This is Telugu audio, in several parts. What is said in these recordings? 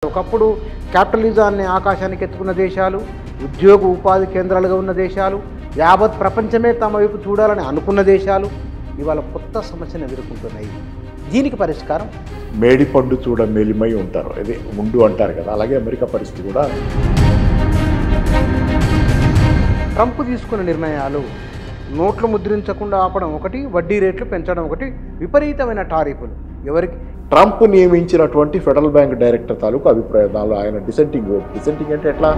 ఒకప్పుడు క్యాపిటలిజాన్ని ఆకాశానికి ఎత్తుకున్న దేశాలు, ఉద్యోగ ఉపాధి కేంద్రాలుగా ఉన్న దేశాలు, యావత్ ప్రపంచమే తమ వైపు చూడాలని అనుకున్న దేశాలు ఇవాళ కొత్త సమస్యను ఎదుర్కొంటున్నాయి. దీనికి పరిష్కారం మేడిపండు చూడ మేలిమై ఉంటారు, అదే ముందు అంటారు కదా, అలాగే అమెరికా పరిస్థితి కూడా. ట్రంప్ తీసుకున్న నిర్ణయాలు నోట్లు ముద్రించకుండా ఆపడం ఒకటి, వడ్డీ రేట్లు పెంచడం ఒకటి, విపరీతమైన టారిఫ్లు. ఎవరికి ట్రంప్ నియమించినటువంటి ఫెడరల్ బ్యాంక్ డైరెక్టర్ తాలూకు అభిప్రాయాలు, ఆయన డిసెంటింగ్ అంటే ఎట్లా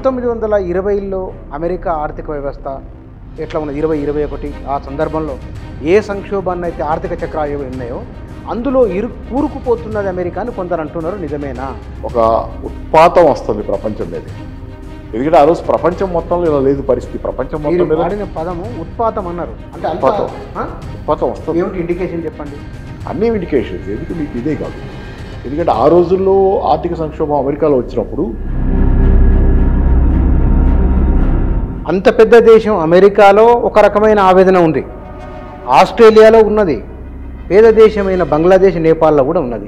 1920లో అమెరికా ఆర్థిక వ్యవస్థ ఎట్లా ఉన్నది, 2021 ఆ సందర్భంలో ఏ సంక్షోభాన్ని అయితే ఆర్థిక చక్రాలు ఉన్నాయో అందులో కూరుకుపోతున్నది అమెరికా అని కొందరు అంటున్నారు. నిజమేనా? ఒక ఉత్పాతం వస్తుంది ప్రపంచం మీద. ఎందుకంటే ఆ రోజు ప్రపంచం మొత్తంలో ఇలా లేదు పరిస్థితి. ప్రపంచం మొత్తం మీద వాడిన పదము ఉత్పాతం అన్నారు. అంటే ఉత్పాతం వస్తుంది. ఏమిటి ఇండికేషన్ చెప్పండి? అన్ని ఇండికేషన్స్. ఎందుకు మీకు ఇదే కాదు, ఎందుకంటే ఆ రోజుల్లో ఆర్థిక సంక్షోభం అమెరికాలో వచ్చినప్పుడు అంత పెద్ద దేశం అమెరికాలో ఒక రకమైన ఆవేదన ఉంది, ఆస్ట్రేలియాలో ఉన్నది, పేద దేశమైన బంగ్లాదేశ్, నేపాల్లో కూడా ఉన్నది.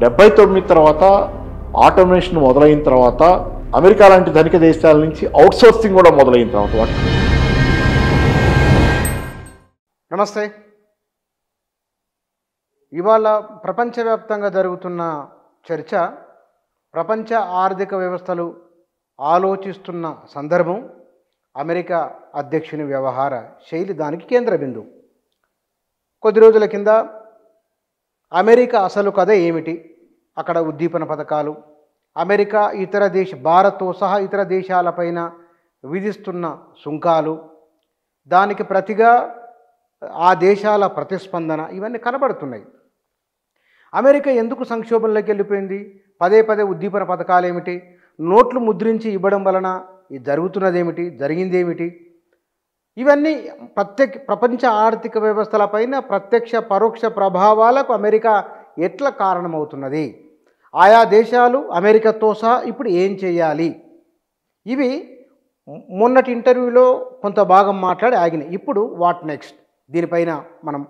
79 తర్వాత ఆటోమేషన్ మొదలైన తర్వాత అమెరికా లాంటి ధనిక దేశాల నుంచి అవుట్సోర్సింగ్ కూడా మొదలైన తర్వాత. నమస్తే. ఇవాళ ప్రపంచవ్యాప్తంగా జరుగుతున్న చర్చ ప్రపంచ ఆర్థిక వ్యవస్థలు ఆలోచిస్తున్న సందర్భం, అమెరికా అధ్యక్షుని వ్యవహార శైలి దానికి కేంద్ర బిందువు. కొద్ది రోజుల కింద అమెరికా అసలు కథ ఏమిటి, అక్కడ ఉద్దీపన పథకాలు, అమెరికా భారత్తో సహా ఇతర దేశాలపైన విధిస్తున్న సుంకాలు, దానికి ప్రతిగా ఆ దేశాల ప్రతిస్పందన, ఇవన్నీ కనబడుతున్నాయి. అమెరికా ఎందుకు సంక్షోభంలోకి వెళ్ళిపోయింది? పదే ఉద్దీపన పథకాలు ఏమిటి, నోట్లు ముద్రించి ఇవ్వడం వలన జరుగుతున్నదేమిటి, జరిగిందేమిటి, ఇవన్నీ ప్రపంచ ఆర్థిక వ్యవస్థలపైన ప్రత్యక్ష పరోక్ష ప్రభావాలకు అమెరికా ఎట్లా కారణమవుతున్నది, ఆయా దేశాలు అమెరికాతో సహా ఇప్పుడు ఏం చేయాలి, ఇవి మొన్నటి ఇంటర్వ్యూలో కొంత భాగం మాట్లాడి ఆగినాయి. ఇప్పుడు వాట్ నెక్స్ట్, దీనిపైన మనం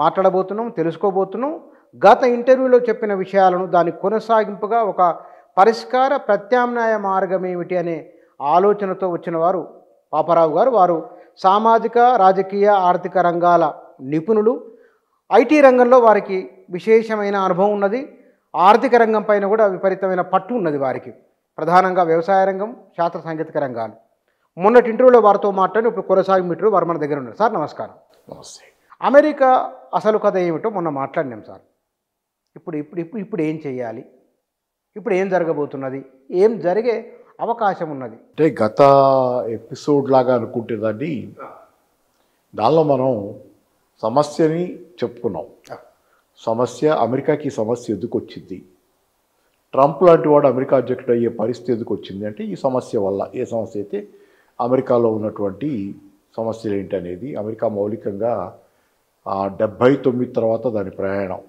మాట్లాడబోతున్నాం, తెలుసుకోబోతున్నాం. గత ఇంటర్వ్యూలో చెప్పిన విషయాలను దాని కొనసాగింపుగా ఒక పరిష్కార ప్రత్యామ్నాయ మార్గం ఏమిటి అనే ఆలోచనతో వచ్చిన వారు పాపారావు గారు. వారు సామాజిక, రాజకీయ, ఆర్థిక రంగాల నిపుణులు. ఐటీ రంగంలో వారికి విశేషమైన అనుభవం ఉన్నది. ఆర్థిక రంగం పైన కూడా విపరీతమైన పట్టు ఉన్నది వారికి, ప్రధానంగా వ్యవసాయ రంగం, శాస్త్ర సాంకేతిక రంగాలు. మొన్నటి ఇంటర్వ్యూలో వారితో మాట్లాడి ఇప్పుడు కొనసాగింపు ఇంటర్వ్యూ వారు మన దగ్గర ఉన్నారు. సార్ నమస్కారం. నమస్తే. అమెరికా అసలు కథ ఏమిటో మొన్న మాట్లాడినాం సార్. ఇప్పుడు ఏం చేయాలి, ఇప్పుడు ఏం జరగబోతున్నది, ఏం జరిగే అవకాశం ఉన్నది? అంటే గత ఎపిసోడ్ లాగా అనుకుంటే దానిలో మనం సమస్యని చెప్పుకున్నాం. సమస్య, అమెరికాకి సమస్య ఎందుకు వచ్చింది, ట్రంప్ లాంటి వాడు అమెరికా అధ్యక్షుడు అయ్యే పరిస్థితి ఎందుకు వచ్చింది అంటే ఈ సమస్య వల్ల. ఏ సమస్య అయితే అమెరికాలో ఉన్నటువంటి సమస్యలు ఏంటి అనేది, అమెరికా మౌలికంగా 79 తర్వాత దాని ప్రయాణం,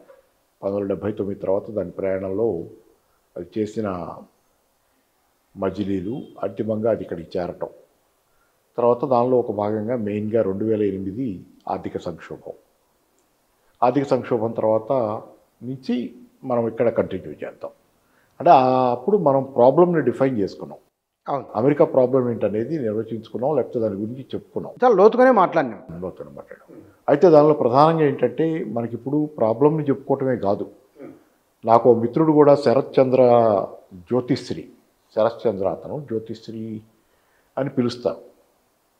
1979 తర్వాత దాని ప్రయాణంలో అది చేసిన మజిలీలు, అంతిమంగా అది ఇక్కడికి చేరటం, తర్వాత దానిలో ఒక భాగంగా మెయిన్గా 2008 ఆర్థిక సంక్షోభం. ఆర్థిక సంక్షోభం తర్వాత నుంచి మనం ఇక్కడ కంటిన్యూ చేద్దాం. అంటే అప్పుడు మనం ప్రాబ్లమ్ని డిఫైన్ చేసుకున్నాం. అవును, అమెరికా ప్రాబ్లం ఏంటనేది నిర్వచించుకున్నాం, లేకపోతే దాని గురించి చెప్పుకున్నాం, చాలా లోతుగానే మాట్లాడినాం. అయితే దానిలో ప్రధానంగా ఏంటంటే మనకిప్పుడు ప్రాబ్లమ్ని చెప్పుకోవటమే కాదు. నాకు మిత్రుడు కూడా శరత్ చంద్ర అతను జ్యోతిశ్రీ అని పిలుస్తారు.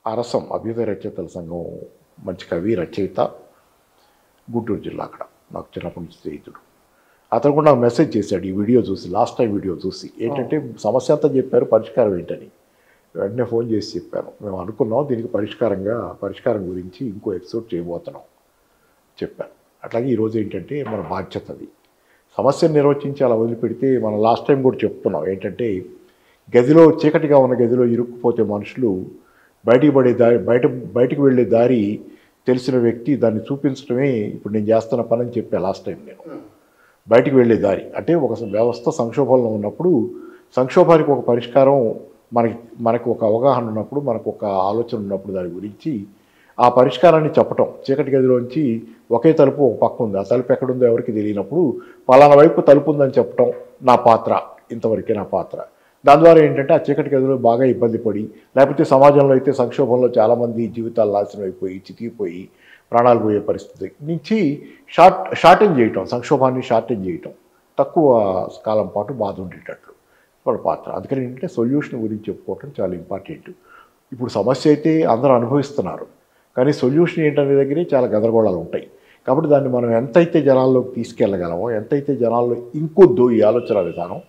అరసం అభ్యుదయ రచయితల సంఘం మంచి కవి, రచయిత, గుంటూరు జిల్లా. అక్కడ నాకు చిన్నప్పటి నుంచి స్నేహితుడు. అతను కూడా నాకు మెసేజ్ చేశాడు ఈ వీడియో చూసి, లాస్ట్ టైం వీడియో చూసి. ఏంటంటే సమస్య అంతా చెప్పారు, పరిష్కారం ఏంటని. వెంటనే ఫోన్ చేసి చెప్పాను, మేము అనుకున్నాం దీనికి పరిష్కారం గురించి ఇంకో ఎపిసోడ్ చేయబోతున్నాం చెప్పాను. అట్లాగే ఈరోజు ఏంటంటే మన బాధ్యత అది. సమస్యను నిర్వచించి అలా వదిలిపెడితే, మనం లాస్ట్ టైం కూడా చెప్తున్నాం ఏంటంటే, చీకటిగా ఉన్న గదిలో ఇరుక్కుపోతే మనుషులు బయటికి వెళ్ళే దారి తెలిసిన వ్యక్తి దాన్ని చూపించడమే ఇప్పుడు నేను చేస్తున్న పని అని చెప్పా లాస్ట్ టైం. నేను బయటికి వెళ్ళే దారి అంటే ఒక వ్యవస్థ సంక్షోభంలో ఉన్నప్పుడు, సంక్షోభానికి ఒక పరిష్కారం మనకు ఒక అవగాహన ఉన్నప్పుడు, మనకు ఒక ఆలోచన ఉన్నప్పుడు దాని గురించి ఆ పరిష్కారాన్ని చెప్పటం, చీకటి గదిలోంచి ఒకే తలుపు ఒక పక్క ఉంది, ఆ తలుపు ఎక్కడుందో ఎవరికి తెలియనప్పుడు పలానా వైపు తలుపు ఉందని చెప్పడం నా పాత్ర, ఇంతవరకే నా పాత్ర. దాని ద్వారా ఏంటంటే ఆ చీకటి గదిలో బాగా ఇబ్బంది పడి, లేకపోతే సమాజంలో అయితే సంక్షోభంలో చాలామంది జీవితాలు నాశనం అయిపోయి చితికిపోయి ప్రాణాలు పోయే పరిస్థితి నుంచి షార్టేజ్ చేయటం, సంక్షోభాన్ని షార్టేజ్ చేయటం, తక్కువ కాలం పాటు బాధ ఉండేటట్లు వాళ్ళ పాత్ర. అందుకని ఏంటంటే సొల్యూషన్ గురించి చెప్పుకోవటం చాలా ఇంపార్టెంట్. ఇప్పుడు సమస్య అయితే అందరూ అనుభవిస్తున్నారు, కానీ సొల్యూషన్ ఏంటనే దగ్గరే చాలా గందరగోళాలు ఉంటాయి. కాబట్టి దాన్ని మనం ఎంతైతే జనాల్లోకి తీసుకెళ్ళగలమో, ఎంతైతే జనాల్లో ఇంకొద్దు ఈ ఆలోచన విధానం,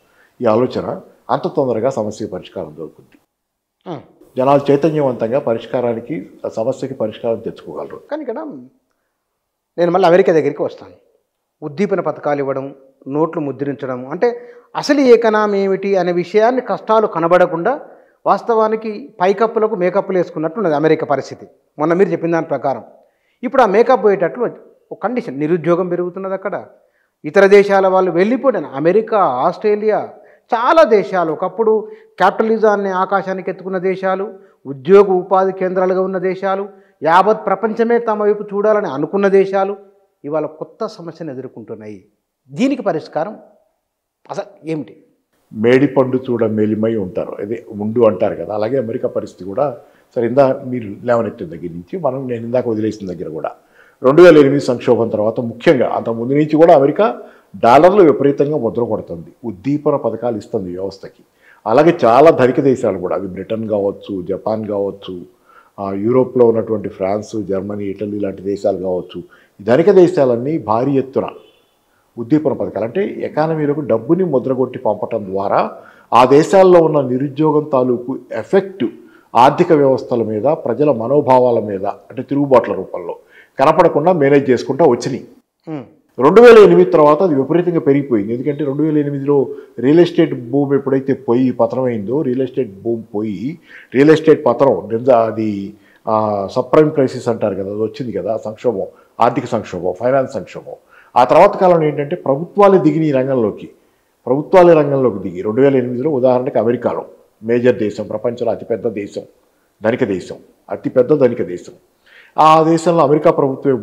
ఈ ఆలోచన, అంత తొందరగా సమస్య పరిష్కారం దొరుకుతుంది. జనాలు చైతన్యవంతంగా పరిష్కారానికి, సమస్యకి పరిష్కారం తెచ్చుకోగలరు. కానీ ఇక్కడ నేను మళ్ళీ అమెరికా దగ్గరికి వస్తాను. ఉద్దీపన పథకాలు ఇవ్వడం, నోట్లు ముద్రించడం, అంటే అసలు ఎకనామీ ఏమిటి అనే విషయాన్ని కష్టాలు కనబడకుండా వాస్తవానికి పైకప్పులకు మేకప్పులు వేసుకున్నట్లున్నది అమెరికా పరిస్థితి. మొన్న మీరు చెప్పిన దాని ప్రకారం ఇప్పుడు ఆ మేకప్ పోయేటట్లు ఒక కండిషన్, నిరుద్యోగం పెరుగుతున్నది అక్కడ. ఇతర దేశాల వాళ్ళు వెళ్ళిపోయిన అమెరికా, ఆస్ట్రేలియా, చాలా దేశాలు ఒకప్పుడు క్యాపిటలిజాన్ని ఆకాశానికి ఎత్తుకున్న దేశాలు, ఉద్యోగ ఉపాధి కేంద్రాలుగా ఉన్న దేశాలు, యావత్ ప్రపంచమే తమ వైపు చూడాలని అనుకున్న దేశాలు ఇవాళ కొత్త సమస్యను ఎదుర్కొంటున్నాయి. దీనికి పరిష్కారం అసలు ఏమిటి? మేడిపండు చూడ మేలిమై ఉంటారు, అదే ఉండు అంటారు కదా. అలాగే అమెరికా పరిస్థితి కూడా సరే, మీరు లేవనెత్తిన దగ్గర నుంచి నేను ఇందాక వదిలేసిన దగ్గర కూడా 2008 సంక్షోభం తర్వాత ముఖ్యంగా అంత ముందు నుంచి కూడా అమెరికా డాలర్లు విపరీతంగా ముద్ర కొడుతుంది, ఉద్దీపన పథకాలు ఇస్తుంది వ్యవస్థకి. అలాగే చాలా ధనిక దేశాలు కూడా, అవి బ్రిటన్ కావచ్చు, జపాన్ కావచ్చు, యూరోప్లో ఉన్నటువంటి ఫ్రాన్స్, జర్మనీ, ఇటలీ లాంటి దేశాలు కావచ్చు, ఈ ధనిక దేశాలన్నీ భారీ ఎత్తున ఉద్దీపన పథకాలు అంటే ఎకానమీలకు డబ్బుని ముద్రగొట్టి పంపటం ద్వారా ఆ దేశాల్లో ఉన్న నిరుద్యోగం తాలూకు ఎఫెక్ట్ ఆర్థిక వ్యవస్థల మీద, ప్రజల మనోభావాల మీద, అంటే తిరుగుబాట్ల రూపంలో కనపడకుండా మేనేజ్ చేసుకుంటూ వచ్చినాయి. 2008 తర్వాత అది విపరీతంగా పెరిగిపోయింది. ఎందుకంటే 2008లో రియల్ ఎస్టేట్ భూమి ఎప్పుడైతే పతనమైందో, రియల్ ఎస్టేట్ భూమి పోయి రియల్ ఎస్టేట్ పతనం, అది సబ్ప్రైమ్ క్రైసిస్ అంటారు కదా, అది వచ్చింది కదా, సంక్షోభం, ఆర్థిక సంక్షోభం, ఫైనాన్స్ సంక్షోభం. ఆ తర్వాత కాలంలో ఏంటంటే ప్రభుత్వాలే దిగిన ఈ రంగంలోకి, దిగి 2008లో ఉదాహరణకి అమెరికాలో మేజర్ దేశం, ప్రపంచంలో అతిపెద్ద దేశం, ధనిక దేశం, అతిపెద్ద ధనిక దేశం. ఆ దేశంలో అమెరికా ప్రభుత్వమే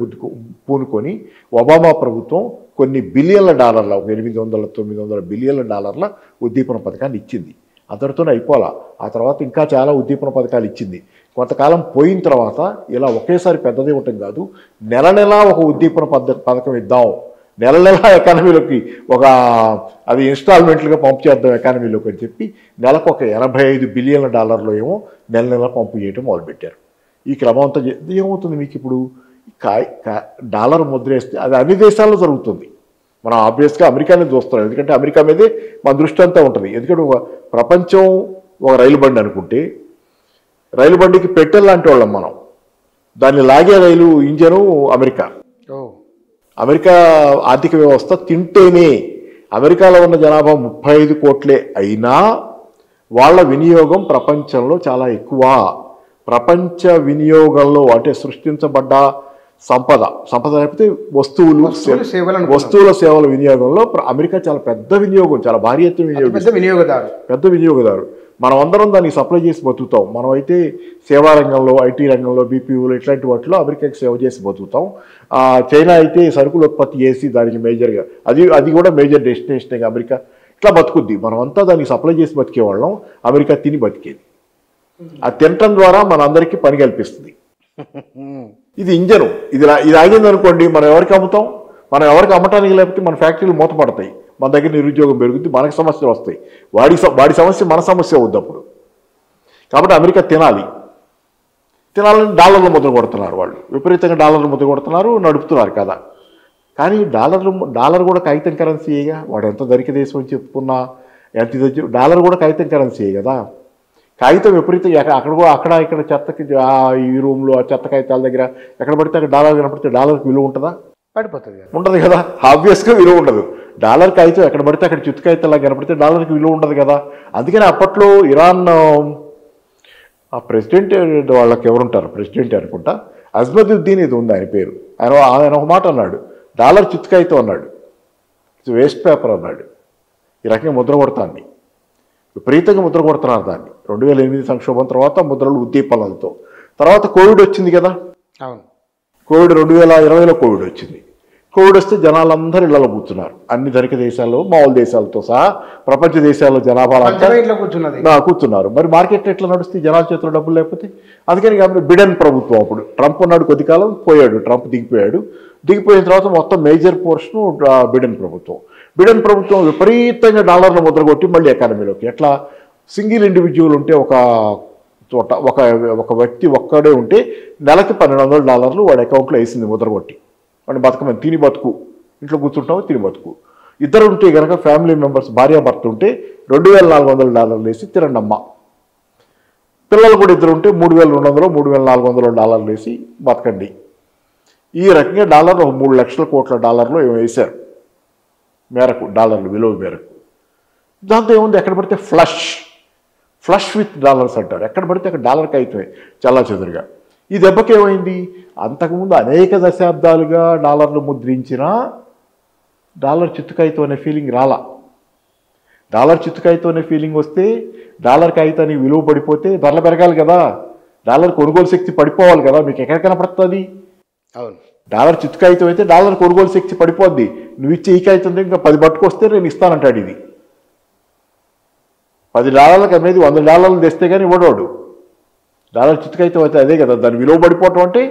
పూనుకొని ఒబామా ప్రభుత్వం కొన్ని బిలియన్ల డాలర్ల, 800-900 బిలియన్ల డాలర్ల ఉద్దీపన పథకాన్ని ఇచ్చింది. అంతటితోనే అయిపోలా, ఆ తర్వాత ఇంకా చాలా ఉద్దీపన పథకాలు ఇచ్చింది. కొంతకాలం పోయిన తర్వాత ఇలా ఒకేసారి పెద్దదే ఉండటం కాదు, నెల నెలా ఒక ఉద్దీపన పథకం ఇద్దాం, నెల నెలా ఎకానమీలోకి అది ఇన్స్టాల్మెంట్లుగా పంపు చేద్దాం ఎకానమీలోకి అని చెప్పి నెలకు ఒక 85 బిలియన్ల డాలర్లు ఏమో నెల నెల పంపు చేయడం మొదలుపెట్టారు. ఈ క్రమం అంతా ఏమవుతుంది మీకు ఇప్పుడు, డాలర్ ముద్రేస్తే అది అన్ని దేశాల్లో జరుగుతుంది. మనం ఆబ్వియస్గా అమెరికానే చూస్తున్నాం, ఎందుకంటే అమెరికా మీదే మన దృష్టి అంతా ఉంటుంది. ఎందుకంటే ప్రపంచం ఒక రైలు బండి అనుకుంటే, రైలు బండికి పెట్టెల్ లాంటి వాళ్ళం మనం, దాన్ని లాగే రైలు ఇంజను అమెరికా. అమెరికా ఆర్థిక వ్యవస్థ తింటేనే, అమెరికాలో ఉన్న జనాభా 35 కోట్లే అయినా వాళ్ళ వినియోగం ప్రపంచంలో చాలా ఎక్కువ. ప్రపంచ వినియోగంలో అంటే సృష్టించబడ్డ సంపద లేకపోతే వస్తువుల సేవల వినియోగంలో అమెరికా చాలా పెద్ద వినియోగం, చాలా భారీ ఎత్తున పెద్ద వినియోగదారు. మనం అందరం దానికి సప్లై చేసి బతుకుతాం. మనం అయితే సేవా రంగంలో, ఐటీ రంగంలో, బీపీఓలో ఇట్లాంటి వాటిలో అమెరికాకి సేవ చేసి బతుకుతాం. చైనా అయితే సరుకులు ఉత్పత్తి చేసి దానికి మేజర్గా అది కూడా మేజర్ డెస్టినేషన్ అమెరికా. ఇట్లా బతుకుద్ది. మనం అంతా దానికి సప్లై చేసి బతికేవాళ్ళం, అమెరికా తిని బతికేది. ఆ తినటం ద్వారా మన అందరికీ పని కల్పిస్తుంది. ఇది ఇంజను. ఇది ఆగింది అనుకోండి, మనం ఎవరికి అమ్ముతాం? మనం ఎవరికి అమ్మటానికి లేకపోతే మన ఫ్యాక్టరీలు మూతపడతాయి, మన దగ్గర నిరుద్యోగం పెరుగుతుంది, మనకి సమస్యలు వస్తాయి. వాడి సమస్య మన సమస్య అవుద్ది అప్పుడు. కాబట్టి అమెరికా తినాలని డాలర్లు ముద్ర కొడుతున్నారు, వాళ్ళు విపరీతంగా డాలర్లు ముద్ర కొడుతున్నారు, నడుపుతున్నారు కదా. కానీ డాలర్ కూడా కాగితం కరెన్సీయేగా. వాడు ఎంత ధనిక దేశం అని చెప్పుకున్నా, ఎంత డాలర్ కూడా కాగితం కరెన్సీయే కదా. కాగితం విపరీతంగా అక్కడ ఇక్కడ చెత్తకి, ఈ రూమ్లో ఆ చెత్త కాగితాల దగ్గర ఎక్కడ పడితే అక్కడ డాలర్ కనపడితే డాలర్కి విలువ ఉంటుందా? పడిపోతుంది, ఉండదు కదా. ఆబ్వియస్గా విలువ ఉండదు. డాలర్ కాగితం ఎక్కడ పడితే అక్కడ చిత్తు కాగితాలా కనపడితే డాలర్కి విలువ ఉండదు కదా. అందుకని అప్పట్లో ఇరాన్ ఆ ప్రెసిడెంట్, వాళ్ళకి ఎవరుంటారు, ప్రెసిడెంట్ అనుకుంటా, అజ్మదుద్దీన్ ఇది ఉంది ఆయన పేరు. ఆయన ఒక మాట అన్నాడు, డాలర్ చిత్తు కాగితం అన్నాడు, ఇట్స్ వేస్ట్ పేపర్ అన్నాడు. ఈ రకంగా ముద్ర కొడతాన్ని, విపరీతంగా ముద్ర కొడుతున్నారు దాన్ని. 2008 సంక్షోభం తర్వాత ముద్రలు ఉద్దీపనలతో. తర్వాత కోవిడ్ వచ్చింది కదా. కోవిడ్ 2020లో కోవిడ్ వచ్చింది. కోవిడ్ వస్తే జనాలందరూ ఇళ్లలో కూర్చున్నారు. అన్ని ధనిక దేశాల్లో, మామూలు దేశాలతో సహా ప్రపంచ దేశాల్లో జనాభా కూర్చున్నారు. మరి మార్కెట్ ఎట్లా నడుస్తుంది జనాల చేతిలో డబ్బులు లేకపోతే? అందుకని కాబట్టి బిడెన్ ప్రభుత్వం, అప్పుడు ట్రంప్ ఉన్నాడు, కొద్ది కాలం పోయాడు, ట్రంప్ దిగిపోయాడు. దిగిపోయిన తర్వాత మొత్తం మేజర్ పోర్షన్ బిడెన్ ప్రభుత్వం. బిడెన్ ప్రభుత్వం విపరీతంగా డాలర్లు ముద్రగొట్టి మళ్ళీ ఎకానమీలోకి, ఎట్లా సింగిల్ ఇండివిజువల్ ఉంటే ఒక చోట ఒక వ్యక్తి ఒక్కడే ఉంటే నెలకి $1,200 వాడి అకౌంట్లో వేసింది ముద్రగొట్టి. వాడిని బతకమని, తిని బతుకు, ఇంట్లో కూర్చుంటావు తిని బతుకు. ఇద్దరు ఉంటే కనుక ఫ్యామిలీ మెంబర్స్ భార్యాభర్త ఉంటే $2,400 వేసి తినండి అమ్మ. పిల్లలు కూడా ఇద్దరు ఉంటే $3,200 $3,400 వేసి బతకండి. ఈ రకంగా డాలర్లు $3 లక్షల కోట్ల ఏమో వేశారు మేరకు, డాలర్లు విలువ మేరకు. దాంతో ఏముంది, ఎక్కడ పడితే ఫ్లష్ విత్ డాలర్స్ అంటారు. ఎక్కడ పడితే అక్కడ డాలర్కి అవుతాయి చాలా చెదురుగా. ఈ దెబ్బకి ఏమైంది, అంతకుముందు అనేక దశాబ్దాలుగా డాలర్లు ముద్రించిన డాలర్ చిత్తుకాయితో అనే ఫీలింగ్ రాలా. డాలర్ చిత్తుకాయితో అనే ఫీలింగ్ వస్తే, డాలర్ కాగితానికి విలువ పడిపోతే ధరలు పెరగాలి కదా, డాలర్ కొనుగోలు శక్తి పడిపోవాలి కదా. మీకు ఎక్కడ కనపడుతుంది? అవును, డాలర్ చిత్తుకాయితం అయితే డాలర్ కొనుగోలు శక్తి పడిపోద్ది. నువ్వు ఇచ్చే ఈ కాగితం ఇంకా 10 పట్టుకొస్తే నేను ఇస్తానంటాడు. ఇది $10 అనేది $100 తెస్తే కానీ ఇవ్వడవాడు. డాలర్ చిత్తుకాయితం అయితే అదే కదా, దాని విలువ పడిపోవటం అంటే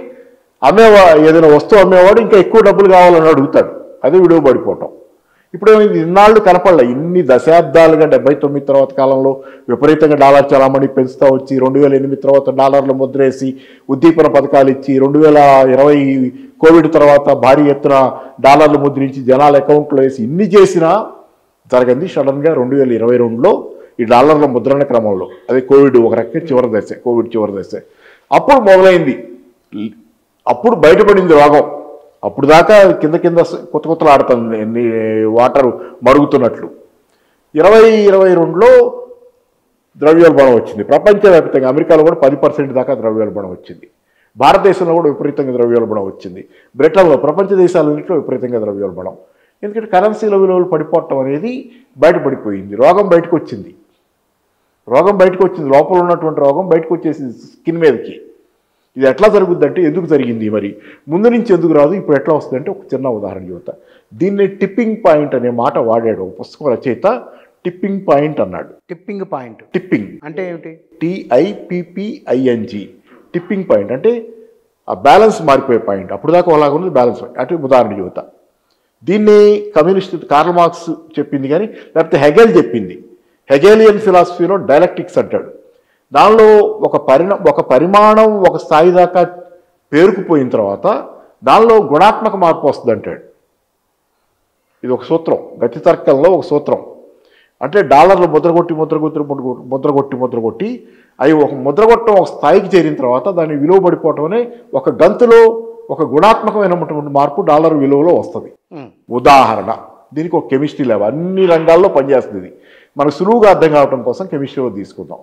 ఏదైనా వస్తువు అమ్మేవాడు ఇంకా ఎక్కువ డబ్బులు కావాలని అడుగుతాడు, అదే విలువ పడిపోవటం. ఇప్పుడు ఏమైంది, ఇన్నాళ్ళు కనపడలే. ఇన్ని దశాబ్దాలుగా 79 తర్వాత కాలంలో విపరీతంగా డాలర్ చలామణి పెంచుతూ వచ్చి 2008 తర్వాత డాలర్లు ముద్రేసి ఉద్దీపన పథకాలు ఇచ్చి 2020 కోవిడ్ తర్వాత భారీ ఎత్తున డాలర్లు ముద్రించి జనాల అకౌంట్లో వేసి ఇన్ని చేసినా జరగంది. సడన్గా 2022లో ఈ డాలర్ల ముద్రణ క్రమంలో, అదే కోవిడ్ ఒక రకంగా కోవిడ్ చివరి దశ అప్పుడు మొదలైంది. అప్పుడు బయటపడింది రోగం. అప్పుడు దాకా కింద కొత్తలు ఆడుతుంది వాటర్ మరుగుతున్నట్లు. 2022లో ద్రవ్యోల్బణం వచ్చింది ప్రపంచవ్యాప్తంగా. అమెరికాలో కూడా 10% దాకా ద్రవ్యోల్బణం వచ్చింది. భారతదేశంలో కూడా విపరీతంగా ద్రవ్యోల్బణం వచ్చింది. బ్రిటన్లో, ప్రపంచ దేశాలన్నింటిలో విపరీతంగా ద్రవ్యోల్బణం. ఎందుకంటే కరెన్సీల విలువలు పడిపోవటం అనేది బయటపడిపోయింది. రోగం బయటకు వచ్చింది. లోపల ఉన్నటువంటి రోగం బయటకు వచ్చేసింది స్కిన్ మీదకి. ఇది ఎట్లా జరుగుద్దంటే, ఎందుకు జరిగింది మరి, ముందు నుంచి ఎందుకు రాదు, ఇప్పుడు ఎట్లా వస్తుందంటే ఒక చిన్న ఉదాహరణ చెబుతా. దీన్ని టిప్పింగ్ పాయింట్ అనే మాట వాడాడు ఒక పుస్తకం రచయిత. టిప్పింగ్ పాయింట్ అన్నాడు. టిప్పింగ్ అంటే ఏమిటి? TIPPING. టిప్పింగ్ పాయింట్ అంటే ఆ బ్యాలెన్స్ మారిపోయే పాయింట్. అప్పుడు దాకా అలాగ ఉంది బ్యాలెన్స్ పాయింట్. అంటే ఉదాహరణ చెబుతా. దీన్ని కమ్యూనిస్ట్ కార్ల్ మార్క్స్ చెప్పింది కానీ, లేకపోతే హెగెల్ చెప్పింది. హెగెలియన్ ఫిలాసఫీలో డైలెక్టిక్స్ అంటాడు. దానిలో ఒక పరిమాణం ఒక స్థాయి దాకా పేరుకుపోయిన తర్వాత దానిలో గుణాత్మక మార్పు వస్తుంది అంటాడు. ఇది ఒక సూత్రం, గతి తర్కంలో ఒక సూత్రం. అంటే డాలర్లు ముద్రగొట్టి అవి ఒక ముద్రగొట్టడం ఒక స్థాయికి చేరిన తర్వాత దాని విలువ పడిపోవటం అనే ఒక గంతులో ఒక గుణాత్మకమైనటువంటి మార్పు డాలర్ విలువలో వస్తుంది. ఉదాహరణ, దీనికి ఒక కెమిస్ట్రీ ల్యాబ్ అన్ని రంగాల్లో పనిచేస్తుంది. మనకు సులువుగా అర్థం కావడం కోసం కెమిస్ట్రీలో తీసుకుందాం.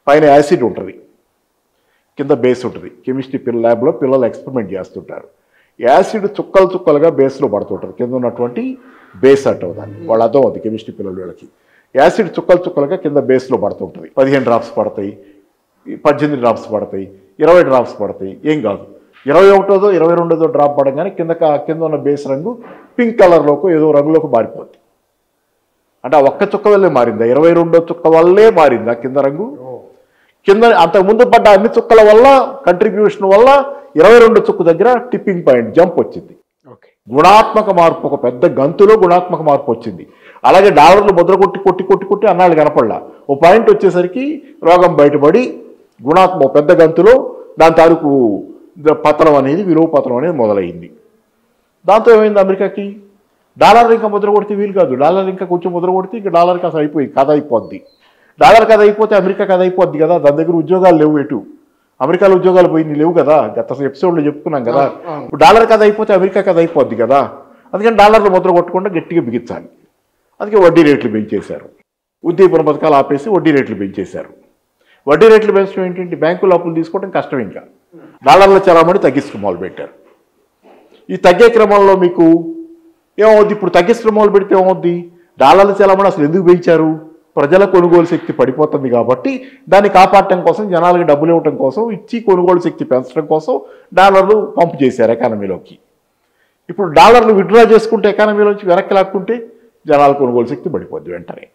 పైన యాసిడ్ ఉంటుంది, కింద బేస్ ఉంటుంది. కెమిస్ట్రీ ల్యాబ్లో పిల్లలు ఎక్స్పెరిమెంట్ చేస్తుంటారు. యాసిడ్ చుక్కలుగా బేస్లో పడుతుంటారు. కింద ఉన్నటువంటి బేస్ అంటారు దాన్ని. వాళ్ళు అర్థం అవుతుంది కెమిస్ట్రీ పిల్లలు వీళ్ళకి. యాసిడ్ చుక్కలుగా కింద బేస్లో పడుతుంటుంది. 15 డ్రాప్స్ పడతాయి, 18 డ్రాప్స్ పడతాయి, 20 డ్రాప్స్ పడతాయి. ఏం కాదు, 21దో 22దో డ్రాప్ పడగానే కింద ఉన్న బేస్ రంగు పింక్ కలర్లోకి ఏదో రంగులోకి మారిపోద్ది. అంటే ఆ ఒక్క చుక్క వల్లే మారిందా, 22వ చుక్క వల్లే మారిందా కింద రంగు? కింద అంతకుముందు పడ్డ అన్ని చుక్కల వల్ల కంట్రిబ్యూషన్ వల్ల 22 చుక్క దగ్గర టిప్పింగ్ పాయింట్ జంప్ వచ్చింది. గుణాత్మక మార్పు, ఒక పెద్ద గంతులో గుణాత్మక మార్పు వచ్చింది. అలాగే డాలర్లు ముద్ర కొట్టి అన్నాళ్ళు కనపడలా. ఓ పాయింట్ వచ్చేసరికి రోగం బయటపడి ఒక పెద్ద గంతులో దాని తాలూకు పతనం అనేది, విలువ పతనం అనేది మొదలైంది. దాంతో ఏమైంది, అమెరికాకి డాలర్ ఇంకా ముద్ర కొడితే వీలు కాదు. డాలర్ ఇంకా కొంచెం ముద్ర కొడితే ఇంకా డాలర్ అసలు కథ అయిపోద్ది. డాలర్ కథ అయిపోతే అమెరికా కథ అయిపోద్ది కదా. దాని దగ్గర ఉద్యోగాలు లేవు. ఎటు అమెరికాలో ఉద్యోగాలు పోయింది లేవు కదా. గత ఎపిసోడ్లో చెప్పుకున్నాం కదా. ఇప్పుడు డాలర్ కథ అయిపోతే అమెరికా కథ అయిపోద్ది కదా. అందుకని డాలర్లు ముద్ర కొట్టకుండా గట్టిగా బిగించాలి. అందుకే వడ్డీ రేట్లు పెంచేశారు. ఉద్దీపన పథకాలు ఆపేసి వడ్డీ రేట్లు పెంచేశారు. వడ్డీ రేట్లు పెంచడం ఏంటంటే బ్యాంకులో అప్పులు తీసుకోవడం కష్టం. ఇంకా డాలర్ల చలామణి తగ్గించడం మొదలుపెట్టారు. ఈ తగ్గే క్రమంలో మీకు ఏమవుద్ది, ఇప్పుడు తగ్గించడం మొదలు పెడితే ఏమవుద్ది, డాలర్ల చలామణి అసలు ఎందుకు పెంచారు? ప్రజల కొనుగోలు శక్తి పడిపోతుంది కాబట్టి దాన్ని కాపాడటం కోసం, జనాలకి డబ్బులు ఇవ్వటం కోసం, ఇచ్చి కొనుగోలు శక్తి పెంచడం కోసం డాలర్లు పంపు చేశారు ఎకానమీలోకి. ఇప్పుడు డాలర్లు విత్డ్రా చేసుకుంటే ఎకానమీలోంచి వెనక్కి లాక్కుంటే జనాల కొనుగోలు శక్తి పడిపోద్ది వెంటనే.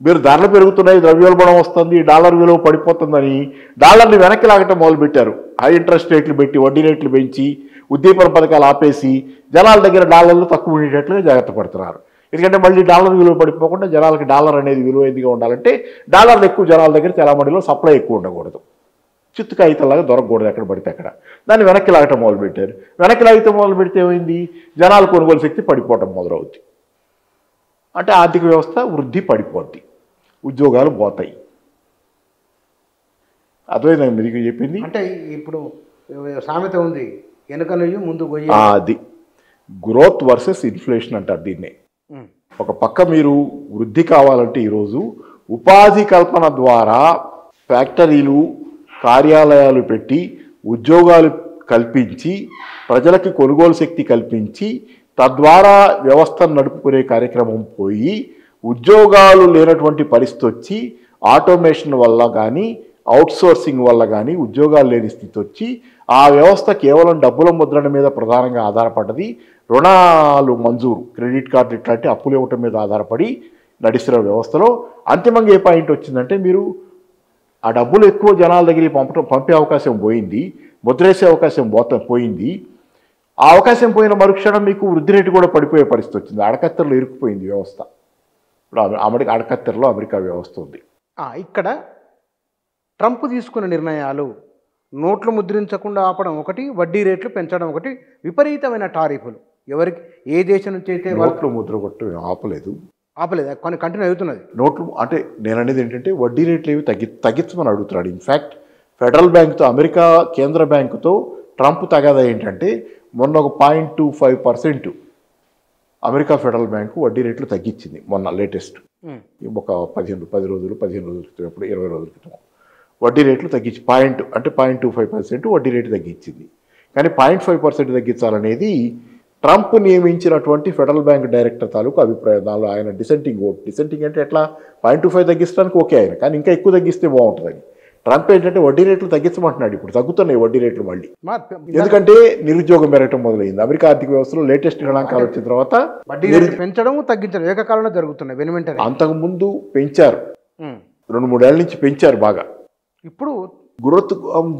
మీరు ధరలు పెరుగుతున్నాయి, ద్రవ్యోల్బణం వస్తుంది, డాలర్ విలువ పడిపోతుందని డాలర్ని వెనక్కి లాగటం మొదలుపెట్టారు. హై ఇంట్రెస్ట్ రేట్లు పెట్టి, వడ్డీ రేట్లు పెంచి, ఉద్దీపన పథకాలు ఆపేసి జనాల దగ్గర డాలర్లు తక్కువ ఉండేటట్లుగా జాగ్రత్త పడుతున్నారు. ఎందుకంటే మళ్ళీ డాలర్ విలువ పడిపోకుండా జనాలకి డాలర్ అనేది విలువైందిగా ఉండాలంటే డాలర్లు ఎక్కువ జనాల దగ్గర చలామణిలో సప్లై ఎక్కువ ఉండకూడదు, చిత్తు కాగితంలాగా దొరకకూడదు ఎక్కడ పడితే అక్కడ. దాన్ని వెనక్కి లాగటం మొదలుపెట్టారు. వెనక్కి లాగితే మొదలు పెడితే ఏమైంది, జనాల కొనుగోలు శక్తి పడిపోవటం మొదలవుద్ది. అంటే ఆర్థిక వ్యవస్థ వృద్ధి పడిపోద్ది, ఉద్యోగాలు పోతాయి. అర్థమైందా మీకు చెప్పింది? అంటే ఇప్పుడు సామెత ఉంది, వెనుక నుయ్యి ముందు గొయ్యి. అది గ్రోత్ వర్సెస్ ఇన్ఫ్లేషన్ అంటారు దీన్నే. ఒక పక్క మీరు వృద్ధి కావాలంటే ఈరోజు ఉపాధి కల్పన ద్వారా ఫ్యాక్టరీలు, కార్యాలయాలు పెట్టి ఉద్యోగాలు కల్పించి ప్రజలకి కొనుగోలు శక్తి కల్పించి తద్వారా వ్యవస్థను నడుపుకునే కార్యక్రమం పోయి ఉద్యోగాలు లేనటువంటి పరిస్థితి వచ్చి ఆటోమేషన్ వల్ల కానీ అవుట్సోర్సింగ్ వల్ల కానీ ఉద్యోగాలు లేని స్థితి వచ్చి ఆ వ్యవస్థ కేవలం డబ్బుల ముద్రణ మీద ప్రధానంగా ఆధారపడ్డది. రుణాలు మంజూరు, క్రెడిట్ కార్డు ఇట్లాంటి అప్పులు ఇవ్వటం మీద ఆధారపడి నడిస్తున్న వ్యవస్థలో అంతిమంగా ఏ పాయింట్ వచ్చిందంటే మీరు ఆ డబ్బులు ఎక్కువ జనాల దగ్గరికి పంపే అవకాశం పోయింది, ముద్రేసే అవకాశం పోయింది. ఆ అవకాశం పోయిన మరుక్షణం మీకు వృద్ధి రేటు కూడా పడిపోయే పరిస్థితి వచ్చింది. అడకత్తెరలో ఇరుక్కుపోయింది వ్యవస్థ. ఇప్పుడు అడకత్తెరలో అమెరికా వ్యవస్థ ఉంది. ఇక్కడ ట్రంప్ తీసుకున్న నిర్ణయాలు, నోట్లు ముద్రించకుండా ఆపడం ఒకటి, వడ్డీ రేట్లు పెంచడం ఒకటి, విపరీతమైన టారిఫ్లు. ఎవరికి ఏ దేశం నుంచి అయితే నోట్లు ముద్ర కొట్టు ఆపలేదు, కొన్ని కంటిన్యూ అవుతున్నది. నోట్లు అంటే నేను అనేది ఏంటంటే వడ్డీ రేట్లు ఏవి తగ్గించమని అడుగుతున్నాడు. ఇన్ఫ్యాక్ట్ ఫెడరల్ బ్యాంకుతో, అమెరికా కేంద్ర బ్యాంకుతో ట్రంప్ తగాదా ఏంటంటే మొన్న ఒక 0.25% అమెరికా ఫెడరల్ బ్యాంకు వడ్డీ రేట్లు తగ్గించింది మొన్న లేటెస్ట్. ఒక 10 రోజుల క్రితం, ఎప్పుడు 20 రోజుల క్రితం వడ్డీ రేట్లు తగ్గించి 0.25% వడ్డీ రేటు తగ్గించింది. కానీ 0.5% తగ్గించాలనేది ట్రంప్ నియమించినటువంటి ఫెడరల్ బ్యాంక్ డైరెక్టర్ తాలూకు అభిప్రాయాలు. ఆయన డిసెంటింగ్ అంటే ఎట్లా 0.25 తగ్గించడానికి ఓకే ఆయన, కానీ ఇంకా ఎక్కువ తగ్గిస్తే బాగుంటుందని. ట్రంప్ ఏంటంటే వడ్డీ రేట్లు తగ్గించమంటున్నాడు. ఇప్పుడు తగ్గుతున్నాయి వడ్డీ రేట్లు మళ్ళీ, ఎందుకంటే నిరుద్యోగం పెరగటం మొదలైంది. అమెరికా ఆర్థిక వ్యవస్థలో లేటెస్ట్ గణాంకాలు వచ్చిన తర్వాత వడ్డీ రేట్లు పెంచడం, తగ్గించడం ఏకకాలంలో జరుగుతున్నాయి వెనువెంటనే. అంతకుముందు పెంచారు, 2-3 ఏళ్ళ నుంచి పెంచారు బాగా. ఇప్పుడు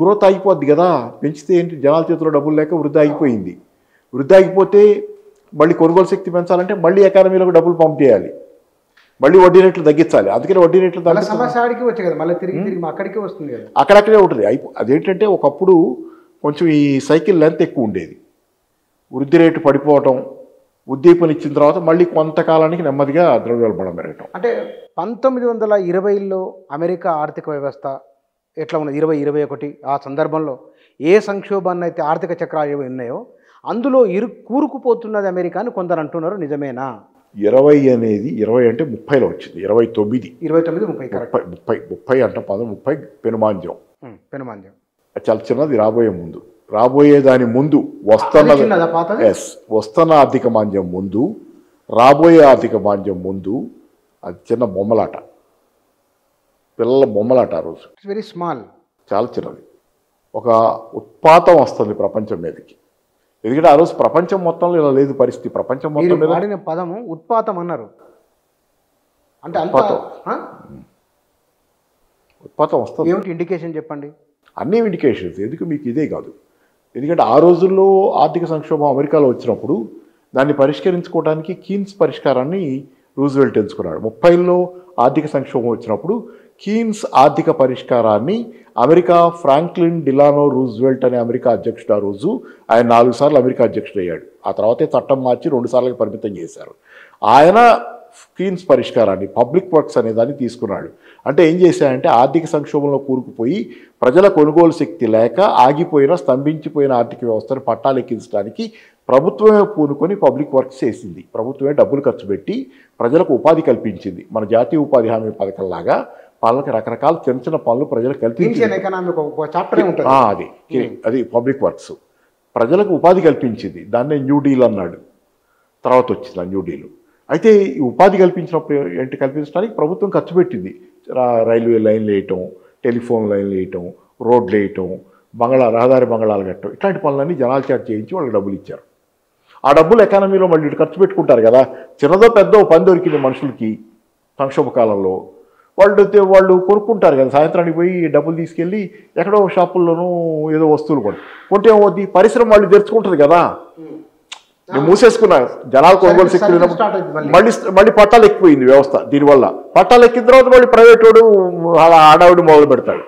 గ్రోత్ ఆగిపోద్ది కదా, పెంచితే ఏంటి, జనాల చేతిలో డబ్బులు లేక వృద్ధి ఆగిపోయింది. వృద్ధి ఆగిపోతే మళ్ళీ కొనుగోలు శక్తి పెంచాలంటే మళ్ళీ ఎకానమీలోకి డబ్బులు పంప్ చేయాలి, మళ్ళీ వడ్డీ రేట్లు తగ్గించాలి. అందుకని వడ్డీ రేట్లు సమస్యకి వచ్చాయి కదా, మళ్ళీ తిరిగి అక్కడికే వస్తుంది కదా, అక్కడక్కడే ఉంటుంది. అదేంటంటే ఒకప్పుడు కొంచెం ఈ సైకిల్ లెంత్ ఎక్కువ ఉండేది. వృద్ధి రేటు పడిపోవటం, ఉద్దీపన ఇచ్చిన తర్వాత మళ్ళీ కొంతకాలానికి నెమ్మదిగా ద్రవ్యోల్బణం పెరగటం. అంటే 1920లో అమెరికా ఆర్థిక వ్యవస్థ ఎట్లా ఉన్నది, 2021 ఆ సందర్భంలో ఏ సంక్షోభాన్ని అయితే ఆర్థిక చక్రాలు ఉన్నాయో అందులో కూరుకుపోతున్నది అమెరికా అని కొందరు అంటున్నారు. నిజమేనా? 20 అనేది 20 అంటే 30లో వచ్చింది, 29 30 అంటే 30 పెనుమాంద్యం. చాలా చిన్నది. రాబోయే దాని ముందు వస్తున్న ఆర్థిక మాంద్యం ముందు, రాబోయే ఆర్థిక మాంద్యం ముందు అది చిన్న బొమ్మలాట, పిల్లల బొమ్మలాట. ఆ రోజు వెరీ స్మాల్, చాలా చిన్నది. ఒక ఉత్పాతం వస్తుంది ప్రపంచం మీదకి. ఎందుకంటే ఆ రోజు ప్రపంచం మొత్తంలో ఇలా లేదు పరిస్థితి. ప్రపంచం మొత్తం మీద వాడిన పదము ఉత్పాతం అన్నారు. అంటే ఉత్పాతం వస్తుంది. ఏమిటి ఇండికేషన్ చెప్పండి? అన్ని ఇండికేషన్స్. ఎందుకు మీకు ఇదే కాదు, ఎందుకంటే ఆ రోజుల్లో ఆర్థిక సంక్షోభం అమెరికాలో వచ్చినప్పుడు దాన్ని పరిష్కరించుకోవడానికి కీన్స్ పరిష్కారాన్ని రూజ్వెల్ట్ ఎంచుకున్నాడు. 30లో ఆర్థిక సంక్షోభం వచ్చినప్పుడు కీన్స్ ఆర్థిక పరిష్కారాన్ని అమెరికా ఫ్రాంక్లిన్ డిలానో రూజ్వెల్ట్ అనే అమెరికా అధ్యక్షుడు, ఆ రోజు ఆయన 4 సార్లు అమెరికా అధ్యక్షుడు అయ్యాడు. ఆ తర్వాతే చట్టం మార్చి 2 సార్లకు పరిమితం చేశారు. ఆయన కీన్స్ పరిష్కారాన్ని, పబ్లిక్ వర్క్స్ అనే దాన్ని తీసుకున్నాడు. అంటే ఏం చేశాయంటే ఆర్థిక సంక్షోభంలో కూరుకుపోయి ప్రజల కొనుగోలు శక్తి లేక ఆగిపోయిన, స్తంభించిపోయిన ఆర్థిక వ్యవస్థను పట్టాలెక్కించడానికి ప్రభుత్వమే పూనుకొని పబ్లిక్ వర్క్స్ చేసింది. ప్రభుత్వమే డబ్బులు ఖర్చు పెట్టి ప్రజలకు ఉపాధి కల్పించింది. మన జాతీయ ఉపాధి హామీ పథకంలాగా వాళ్ళకి రకరకాల చిన్న చిన్న పనులు ప్రజలకు కల్పించింది. అది పబ్లిక్ వర్క్స్ ప్రజలకు ఉపాధి కల్పించింది. దాన్నే న్యూ డీల్ అన్నాడు. తర్వాత వచ్చింది ఆ న్యూ డీల్. అయితే ఈ ఉపాధి కల్పించడానికి ప్రభుత్వం ఖర్చు పెట్టింది. రైల్వే లైన్లు వేయటం, టెలిఫోన్ లైన్లు వేయటం, రోడ్లు వేయటం, రహదారి బంగాళాలు కట్టడం, ఇట్లాంటి పనులన్నీ జనాల చేత చేయించి వాళ్ళకి డబ్బులు ఇచ్చారు. ఆ డబ్బులు ఎకానమీలో మళ్ళీ ఇటు ఖర్చు పెట్టుకుంటారు కదా. చిన్నదో పెద్దో పని దొరికింది మనుషులకి సంక్షోభ కాలంలో, వాళ్ళు కొనుక్కుంటారు కదా. సాయంత్రానికి పోయి డబ్బులు తీసుకెళ్ళి ఎక్కడో షాపుల్లోనూ ఏదో వస్తువులు కొంటే ఏమవుద్ది, పరిశ్రమ వాళ్ళు తెరుచుకుంటుంది కదా. నేను మూసేసుకున్నా, జనాలు కొనుగోలు శక్తి మళ్ళీ పట్టాలు ఎక్కిపోయింది వ్యవస్థ. దీనివల్ల పట్టాలు ఎక్కిన తర్వాత మళ్ళీ ప్రైవేట్ వాడు ఆడావిడి మొదలు పెడతాడు.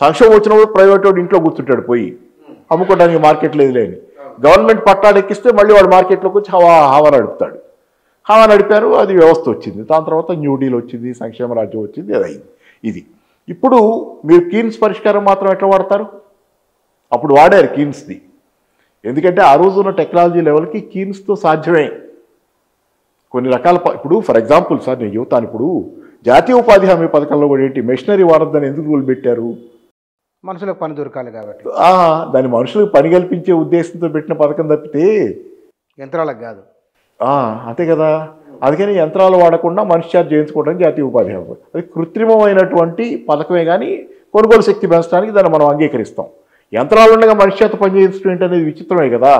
సంక్షోభం వచ్చినప్పుడు ప్రైవేట్ వాడు ఇంట్లో కూర్చుంటాడు, పోయి అమ్ముకోవడానికి మార్కెట్ లేదు లేని. గవర్నమెంట్ పట్టాలు ఎక్కిస్తే మళ్ళీ వాడు మార్కెట్లోకి వచ్చి హవా నడుపుతాడు. హవా నడిపారు, అది వ్యవస్థ వచ్చింది. దాని తర్వాత న్యూ డీల్ వచ్చింది, సంక్షేమ రాజ్యం వచ్చింది, అది అయింది. ఇది ఇప్పుడు మీరు కీన్స్ పరిష్కారం మాత్రం ఎట్లా వాడతారు? అప్పుడు వాడారు కీన్స్ది, ఎందుకంటే ఆ రోజు ఉన్న టెక్నాలజీ లెవెల్కి కీన్స్తో సాధ్యమే. కొన్ని రకాల ఇప్పుడు ఫర్ ఎగ్జాంపుల్ సార్ నేను చెబుతాను, ఇప్పుడు జాతీయ ఉపాధి హామీ పథకంలో కూడా ఏంటి, మెషినరీ వాడద్దని ఎందుకు రూల్ పెట్టారు? మనుషులకు పని దొరకాలి కాబట్టి. దాని మనుషులకు పని కల్పించే ఉద్దేశంతో పెట్టిన పథకం తప్పితే యంత్రాలకు కాదు. అంతే కదా. అందుకని యంత్రాలు వాడకుండా మనిషి చేత చేయించుకోవడానికి జాతీయ ఉపాధి హామీ అది కృత్రిమమైనటువంటి పథకమే, కానీ కొనుగోలు శక్తి పెంచడానికి దాన్ని మనం అంగీకరిస్తాం. యంత్రాలు ఉండగా మనిషి చేత పని చేయించడం ఏంటనేది విచిత్రమే కదా.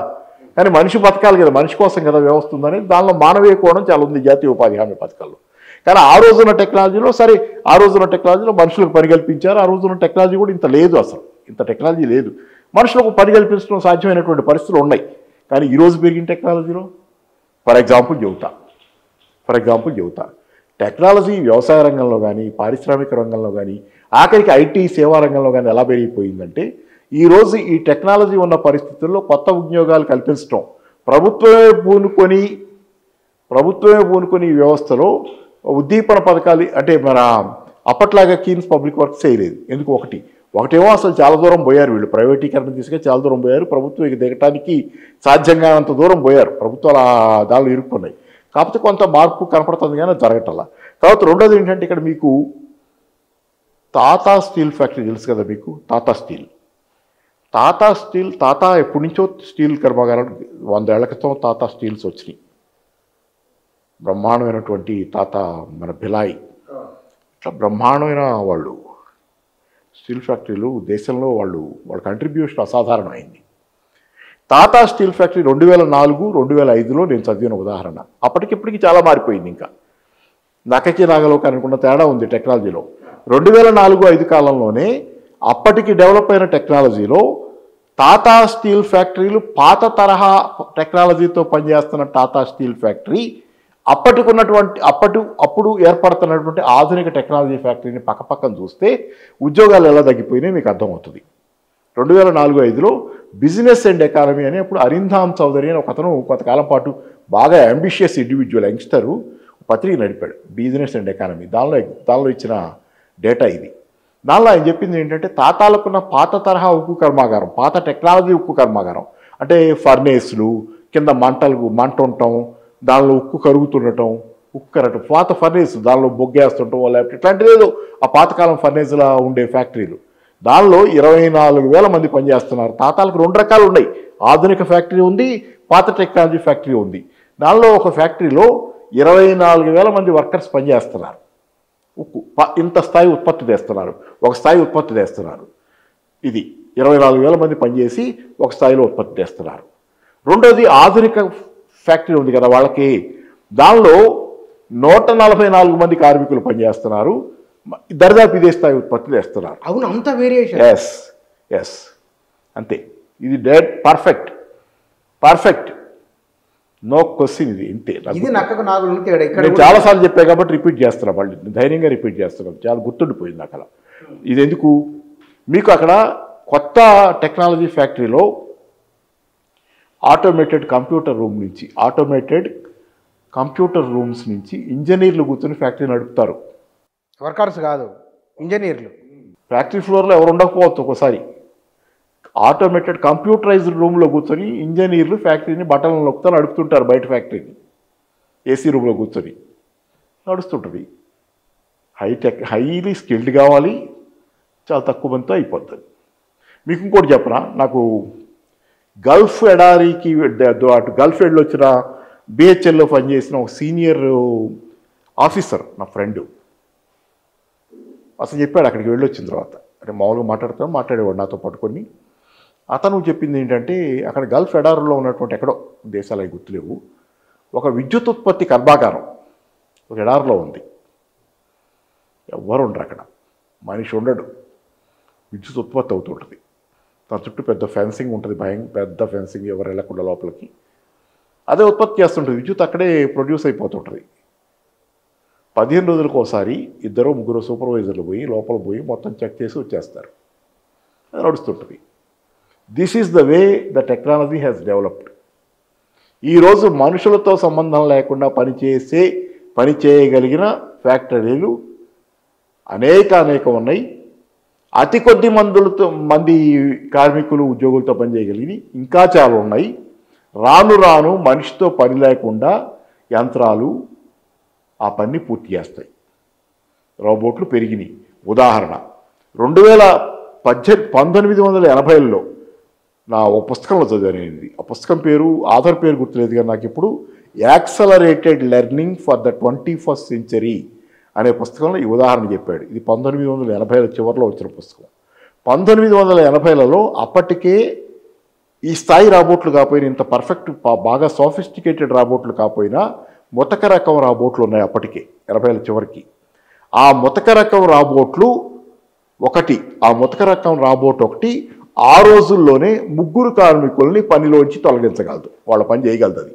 కానీ మనిషి బతకాలి కదా, మనిషి కోసం కదా వ్యవస్థ ఉందని దానిలో మానవీయ కోణం చాలా ఉంది జాతీయ ఉపాధి హామీ పథకాల్లో. కానీ ఆ రోజున టెక్నాలజీలో మనుషులకు పని కల్పించారు. ఆ రోజున టెక్నాలజీ కూడా ఇంత లేదు, అసలు ఇంత టెక్నాలజీ లేదు. మనుషులకు పని కల్పించడం సాధ్యమైనటువంటి పరిస్థితులు ఉన్నాయి. కానీ ఈరోజు పెరిగిన టెక్నాలజీలో ఫర్ ఎగ్జాంపుల్ చెబుతా టెక్నాలజీ వ్యవసాయ రంగంలో కానీ, పారిశ్రామిక రంగంలో కానీ, ఆఖరికి ఐటీ సేవా రంగంలో కానీ ఎలా పెరిగిపోయిందంటే, ఈరోజు ఈ టెక్నాలజీ ఉన్న పరిస్థితుల్లో కొత్త ఉద్యోగాలు కల్పించడం ప్రభుత్వమే పూనుకొని ఈ వ్యవస్థలో ఉద్దీపన పథకాలు అంటే మన అప్పట్లాగా కీన్స్ పబ్లిక్ వర్క్స్ చేయలేదు. ఎందుకు? ఒకటేమో అసలు చాలా దూరం పోయారు వీళ్ళు, ప్రైవేటీకరణ తీసుకొని చాలా దూరం పోయారు. ప్రభుత్వం దిగటానికి సాధ్యంగా అంత దూరం పోయారు, ప్రభుత్వాలు దానిలో ఇరుక్కున్నాయి. కాకపోతే కొంత మార్పు కనపడుతుంది కానీ జరగటల్లా. తర్వాత రెండోది ఏంటంటే, ఇక్కడ మీకు టాటా స్టీల్ ఫ్యాక్టరీ తెలుసు కదా మీకు. టాటా ఎప్పటి నుంచో స్టీల్ కర్మాగారం 100 ఏళ్ల క్రితం టాటా స్టీల్స్ వచ్చినాయి. బ్రహ్మాండమైనటువంటి టాటా, మన భిలాయ్, ఇట్లా బ్రహ్మాండమైన వాళ్ళు స్టీల్ ఫ్యాక్టరీలు దేశంలో వాళ్ళ కంట్రిబ్యూషన్ అసాధారణమైంది. టాటా స్టీల్ ఫ్యాక్టరీ 2004-2005లో నేను చదివిన ఉదాహరణ. అప్పటికిప్పటికి చాలా మారిపోయింది. ఇంకా నకకి నాగలోకి అనుకున్న తేడా ఉంది టెక్నాలజీలో. 2004-05 కాలంలోనే అప్పటికి డెవలప్ అయిన టెక్నాలజీలో టాటా స్టీల్ ఫ్యాక్టరీలు, పాత తరహా టెక్నాలజీతో పనిచేస్తున్న టాటా స్టీల్ ఫ్యాక్టరీ అప్పుడు ఏర్పడుతున్నటువంటి ఆధునిక టెక్నాలజీ ఫ్యాక్టరీని పక్కపక్కన చూస్తే ఉద్యోగాలు ఎలా తగ్గిపోయినాయి మీకు అర్థమవుతుంది. 2004-05లో బిజినెస్ అండ్ ఎకానమీ అని అప్పుడు అరింధామ్ చౌదరి అని ఒకతను కొంతకాలం పాటు బాగా అంబిషియస్ ఇండివిజువల్ యంగ్స్టరు పత్రిక నడిపాడు, బిజినెస్ అండ్ ఎకానమీ. దానిలో ఇచ్చిన డేటా ఇది. దానిలో ఆయన చెప్పింది ఏంటంటే, టాటాలకున్న పాత తరహా ఉక్కు కర్మాగారం, పాత టెక్నాలజీ ఉక్కు కర్మాగారం అంటే ఫర్నేస్లు, కింద మంట ఉండటం, దానిలో ఉక్కు కరుగుతుండటం, ఉక్కు కరగటం, పాత ఫర్నేస్ దానిలో బొగ్గేస్తుంటాం, లేకపోతే ఇట్లాంటిది ఏదో ఆ పాతకాలం ఫర్నేస్లా ఉండే ఫ్యాక్టరీలు. దానిలో 24,000 మంది పనిచేస్తున్నారు. టాటాలకు 2 రకాలు ఉన్నాయి, ఆధునిక ఫ్యాక్టరీ ఉంది, పాత టెక్నాలజీ ఫ్యాక్టరీ ఉంది. దానిలో ఒక ఫ్యాక్టరీలో 24,000 మంది వర్కర్స్ పనిచేస్తున్నారు. ఉక్కు ఇంత స్థాయి ఉత్పత్తి చేస్తున్నారు, ఒక స్థాయి ఉత్పత్తి చేస్తున్నారు. ఇది 24,000 మంది పనిచేసి ఒక స్థాయిలో ఉత్పత్తి చేస్తున్నారు. రెండోది ఆధునిక ఫ్యాక్టరీ ఉంది కదా వాళ్ళకి, దానిలో 144 మంది కార్మికులు పనిచేస్తున్నారు, దరిదాపు ఇదే స్థాయి ఉత్పత్తి చేస్తున్నారు. అవును, అంత వేరియేషన్. ఎస్ అంతే. ఇది పర్ఫెక్ట్ నో క్వశ్చన్. ఇది ఇంతే. నేను చాలాసార్లు చెప్పాను కాబట్టి రిపీట్ చేస్తున్నాను, మళ్ళీ ధైర్యంగా రిపీట్ చేస్తున్నాను, చాలా గుర్తుండిపోయింది నాకు అలా. ఇది ఎందుకు మీకు అక్కడ కొత్త టెక్నాలజీ ఫ్యాక్టరీలో ఆటోమేటెడ్ కంప్యూటర్ రూమ్స్ నుంచి ఇంజనీర్లు కూర్చొని ఫ్యాక్టరీ నడుపుతారు. వర్కర్స్ కాదు, ఇంజనీర్లు. ఫ్యాక్టరీ ఫ్లోర్లో ఎవరు ఉండకపోవచ్చు ఒక్కోసారి. ఆటోమేటెడ్ కంప్యూటరైజ్డ్ రూమ్లో కూర్చొని ఇంజనీర్లు ఫ్యాక్టరీని బటన్లు నొక్కుతా నడుపుతుంటారు. బయట ఫ్యాక్టరీని ఏసీ రూమ్లో కూర్చొని నడుస్తుంటుంది. హైలీ స్కిల్డ్ కావాలి, చాలా తక్కువ మందితో అయిపోతుంది. మీకు ఇంకోటి చెప్పనా, నాకు గల్ఫ్ ఎడారికి అటు గల్ఫ్ వెళ్ళి వచ్చిన బిహెచ్ఎల్లో పనిచేసిన ఒక సీనియర్ ఆఫీసర్ నా ఫ్రెండ్ అసలు చెప్పాడు అక్కడికి వెళ్ళి వచ్చిన తర్వాత. అంటే మామూలుగా మాట్లాడేవాడు నాతో పట్టుకొని. అతను చెప్పింది ఏంటంటే అక్కడ గల్ఫ్ ఎడారులో ఉన్నటువంటి ఎక్కడో దేశాలు అవి గుర్తులేవు, ఒక విద్యుత్ ఉత్పత్తి కర్మాగారం ఒక ఎడారిలో ఉంది. ఎవ్వరు ఉండరు అక్కడ, మనిషి ఉండడు, విద్యుత్ ఉత్పత్తి అవుతుంటుంది. దాని చుట్టూ పెద్ద ఫెన్సింగ్ ఉంటుంది, పెద్ద ఫెన్సింగ్, ఎవరు వెళ్ళకుండా లోపలికి. అదే ఉత్పత్తి చేస్తుంటుంది, విద్యుత్ అక్కడే ప్రొడ్యూస్ అయిపోతుంటుంది. 15 రోజులకు ఒకసారి 2-3 సూపర్వైజర్లు పోయి లోపల పోయి మొత్తం చెక్ చేసి వచ్చేస్తారు. అది నడుస్తుంటుంది. This is the way the technology has developed. ఈరోజు మనుషులతో సంబంధం లేకుండా పని చేయగలిగిన ఫ్యాక్టరీలు అనేకం ఉన్నాయి. అతి కొద్ది మంది కార్మికులు ఉద్యోగులతో పనిచేయగలిగి ఇంకా చాలా ఉన్నాయి. రాను మనిషితో పని లేకుండా యంత్రాలు ఆ పని పూర్తి చేస్తాయి. రోబోట్లు పెరిగినాయి. ఉదాహరణ 1980లో నా ఒక పుస్తకంలో చదివాను. ఆ పుస్తకం పేరు, ఆథర్ పేరు గుర్తులేదు కానీ నాకు ఇప్పుడు accelerated learning for the 21st century అనే పుస్తకంలో ఈ ఉదాహరణ చెప్పాడు. ఇది 1980ల చివరిలో వచ్చిన పుస్తకం. 1980లలో అప్పటికే ఈ స్థాయి రాబోట్లు కాకపోయినా, ఇంత పర్ఫెక్ట్ బాగా సోఫిస్టికేటెడ్ రాబోట్లు కాకపోయినా ముతక రకం రాబోట్లు ఉన్నాయి అప్పటికే 80ల చివరికి. ఆ ముతక రకం రాబోట్లు ఒకటి ఆ రోజుల్లోనే 3 కార్మికుల్ని పనిలోంచి తొలగించగలదు, వాళ్ళ పని చేయగలదు. అది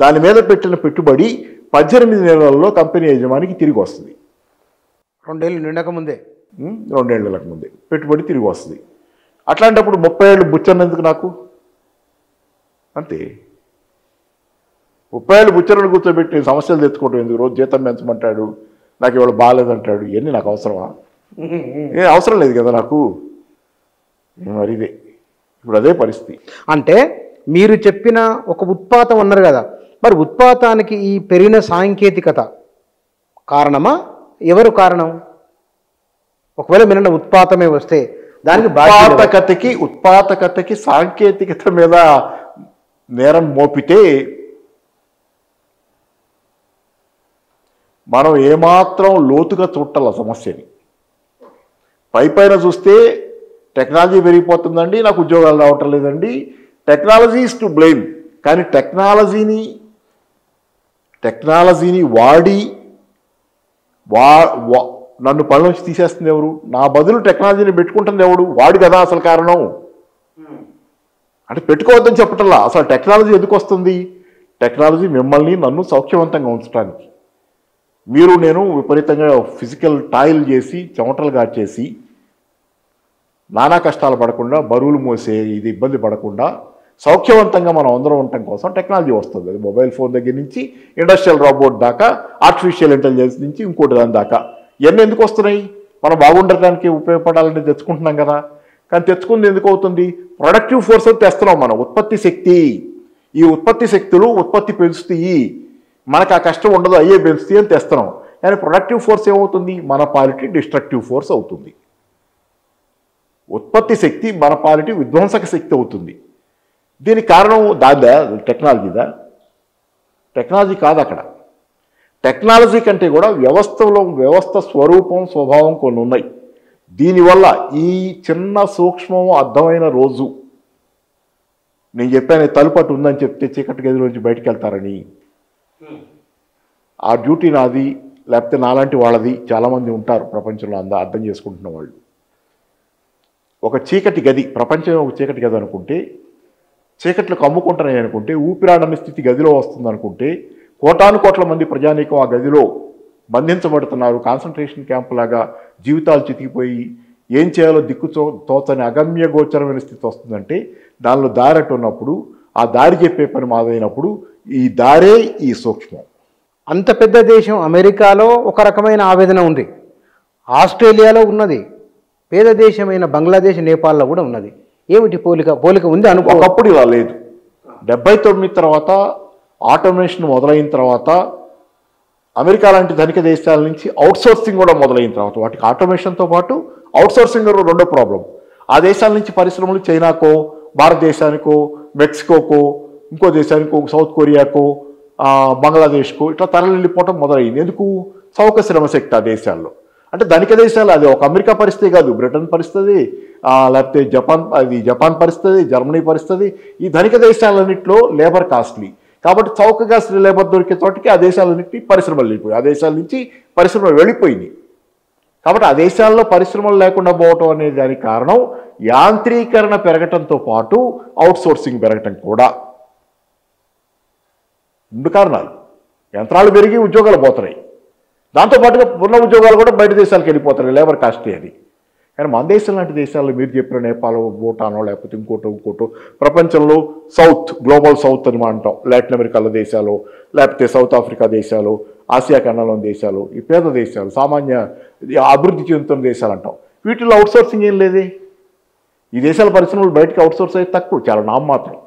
దాని మీద పెట్టిన పెట్టుబడి 18 నెలల్లో కంపెనీ యజమానికి తిరిగి వస్తుంది. 2 ఏళ్ళు నిండక ముందే, 2 ఏళ్ళకు ముందే పెట్టుబడి తిరిగి వస్తుంది. అట్లాంటప్పుడు 30 ఏళ్ళు బుచ్చన్నందుకు నాకు అంతే. 30 ఏళ్ళు బుచ్చరని కూర్చోబెట్టి సమస్యలు తెచ్చుకోవడం ఎందుకు? రోజు జీతం పెంచమంటాడు, నాకు ఇవాళ బాగాలేదంటాడు. ఇవన్నీ నాకు అవసరమా? ఏం అవసరం లేదు కదా నాకు. మరి ఇదే ఇప్పుడు అదే పరిస్థితి. అంటే మీరు చెప్పిన ఒక ఉత్పాతం అన్నారు కదా, మరి ఉత్పాతానికి ఈ పెరిగిన సాంకేతికత కారణమా? ఎవరు కారణం? ఒకవేళ మీరు ఉత్పాతమే వస్తే దానికి ఉత్పాతకతకి సాంకేతికత మీద నేరం మోపితే మనం ఏమాత్రం లోతుగా చూడాల సమస్యని. పైన చూస్తే టెక్నాలజీ పెరిగిపోతుందండి, నాకు ఉద్యోగాలు రావటం లేదండి, టెక్నాలజీ ఈజ్ టు బ్లేమ్. కానీ టెక్నాలజీని వాడి నన్ను పని నుంచి తీసేస్తుంది ఎవరు? నా బదులు టెక్నాలజీని పెట్టుకుంటుంది ఎవడు? వాడు కదా అసలు కారణం. అంటే పెట్టుకోవద్దని చెప్పటల్లా, అసలు టెక్నాలజీ ఎందుకు వస్తుంది? టెక్నాలజీ మిమ్మల్ని నన్ను సౌఖ్యవంతంగా ఉంచడానికి. నేను విపరీతంగా ఫిజికల్ టాయిల్ చేసి చెమటలు గార్చేసి నానా కష్టాలు పడకుండా, బరువులు మోసే ఇది ఇబ్బంది పడకుండా సౌఖ్యవంతంగా మనం అందరం ఉండటం కోసం టెక్నాలజీ వస్తుంది. అది మొబైల్ ఫోన్ దగ్గర నుంచి ఇండస్ట్రియల్ రోబోట్ దాకా, ఆర్టిఫిషియల్ ఇంటెలిజెన్స్ నుంచి ఇంకోటి దాని దాకా ఇవన్నీ ఎందుకు వస్తున్నాయి? మనం బాగుండటానికి ఉపయోగపడాలని తెచ్చుకుంటున్నాం కదా. కానీ తెచ్చుకుంది ఎందుకు అవుతుంది? ప్రొడక్టివ్ ఫోర్స్ తెస్తున్నాం మనం, ఉత్పత్తి శక్తి. ఈ ఉత్పత్తి శక్తులు ఉత్పత్తి పెంచుతాయి, మనకు ఆ కష్టం ఉండదు, అయ్యే పెంచుతాయి అని తెస్తున్నాం. కానీ ప్రొడక్టివ్ ఫోర్స్ ఏమవుతుంది? మన పాలిటీ డిస్ట్రక్టివ్ ఫోర్స్ అవుతుంది. ఉత్పత్తి శక్తి మన పాలిటీ విధ్వంసక శక్తి అవుతుంది. దీనికి కారణం టెక్నాలజీదా? టెక్నాలజీ కాదు. అక్కడ టెక్నాలజీ కంటే కూడా వ్యవస్థ స్వరూపం, స్వభావం కొన్ని ఉన్నాయి. దీనివల్ల ఈ చిన్న సూక్ష్మం అర్థమైన రోజు నేను చెప్పాను, తలుపట్టు ఉందని చెప్తే చీకటి గదిలోంచి బయటికి వెళ్తారని. ఆ డ్యూటీ నాది, లేకపోతే నాలాంటి వాళ్ళది చాలామంది ఉంటారు ప్రపంచంలో. అర్థం చేసుకుంటున్న వాళ్ళు. ఒక చీకటి గది, ప్రపంచం ఒక చీకటి గది అనుకుంటే, చీకట్లు కమ్ముకుంటున్నాయి అనుకుంటే, ఊపిరాడని స్థితి గదిలో వస్తుంది అనుకుంటే, కోటానుకోట్ల మంది ప్రజానీకం ఆ గదిలో బంధించబడుతున్నారు. కాన్సన్ట్రేషన్ క్యాంప్ లాగా జీవితాలు చితికిపోయి ఏం చేయాలో తోచని అగమ్య గోచరమైన స్థితి వస్తుందంటే దానిలో దారి అటు ఉన్నప్పుడు, ఆ దారి చెప్పే పని మాదైనప్పుడు ఈ దారే ఈ సూక్ష్మం. అంత పెద్ద దేశం అమెరికాలో ఒక రకమైన ఆవేదన ఉంది, ఆస్ట్రేలియాలో ఉన్నది, పేద దేశమైన బంగ్లాదేశ్, నేపాల్లో కూడా ఉన్నది. ఏమిటి పోలిక ఉంది అనుకో. ఒకప్పుడు ఇలా లేదు. 79 తర్వాత ఆటోమేషన్ మొదలైన తర్వాత, అమెరికా లాంటి ధనిక దేశాల నుంచి అవుట్సోర్సింగ్ కూడా మొదలైన తర్వాత, వాటికి ఆటోమేషన్తో పాటు అవుట్సోర్సింగ్ రెండో ప్రాబ్లం. ఆ దేశాల నుంచి పరిశ్రమలు చైనాకో, భారతదేశానికో, మెక్సికోకో, ఇంకో దేశానికి, సౌత్ కొరియాకో, బంగ్లాదేశ్కో ఇట్లా తరలిపోవటం మొదలైంది. ఎందుకు? చౌక శ్రమశక్తి ఆ దేశాల్లో. అంటే ధనిక దేశాలు, అది ఒక అమెరికా పరిస్థితి కాదు, బ్రిటన్ పరిస్థితి, లేకపోతే జపాన్ పరిస్థితి, జర్మనీ పరిస్థితి. ఈ ధనిక దేశాలన్నింటిలో లేబర్ కాస్ట్లీ కాబట్టి చౌకగా లేబర్ దొరికే చోటికి ఆ దేశాలన్నింటినీ పరిశ్రమలు వెళ్ళిపోయి, ఆ దేశాల నుంచి పరిశ్రమలు వెళ్ళిపోయింది. కాబట్టి ఆ దేశాల్లో పరిశ్రమలు లేకుండా పోవటం అనే దానికి కారణం యాంత్రీకరణ పెరగటంతో పాటు అవుట్సోర్సింగ్ పెరగటం కూడా. 2 కారణాలు. యంత్రాలు పెరిగి ఉద్యోగాలు పోతున్నాయి, దాంతోపాటుగా ఉన్న ఉద్యోగాలు కూడా బయట దేశాలకు వెళ్ళిపోతున్నాయి, లేబర్ కాస్ట్లీ అది. కానీ మన దేశం లాంటి దేశాల్లో మీరు చెప్పిన నేపాల్, భూటానో లేకపోతే ఇంకోటో ప్రపంచంలో గ్లోబల్ సౌత్ అని అంటాం, లాటిన్ అమెరికాలో దేశాలు, లేకపోతే సౌత్ ఆఫ్రికా దేశాలు, ఆసియా ఖండంలోని దేశాలు, ఈ పేద దేశాలు, సామాన్య అభివృద్ధి చెందుతున్న దేశాలు అంటాం. వీటిలో అవుట్సోర్సింగ్ ఏం లేదే. ఈ దేశాల పరిశ్రమలు బయటకు అవుట్సోర్స్ అయితే తక్కువ, చాలా నామమాత్రం.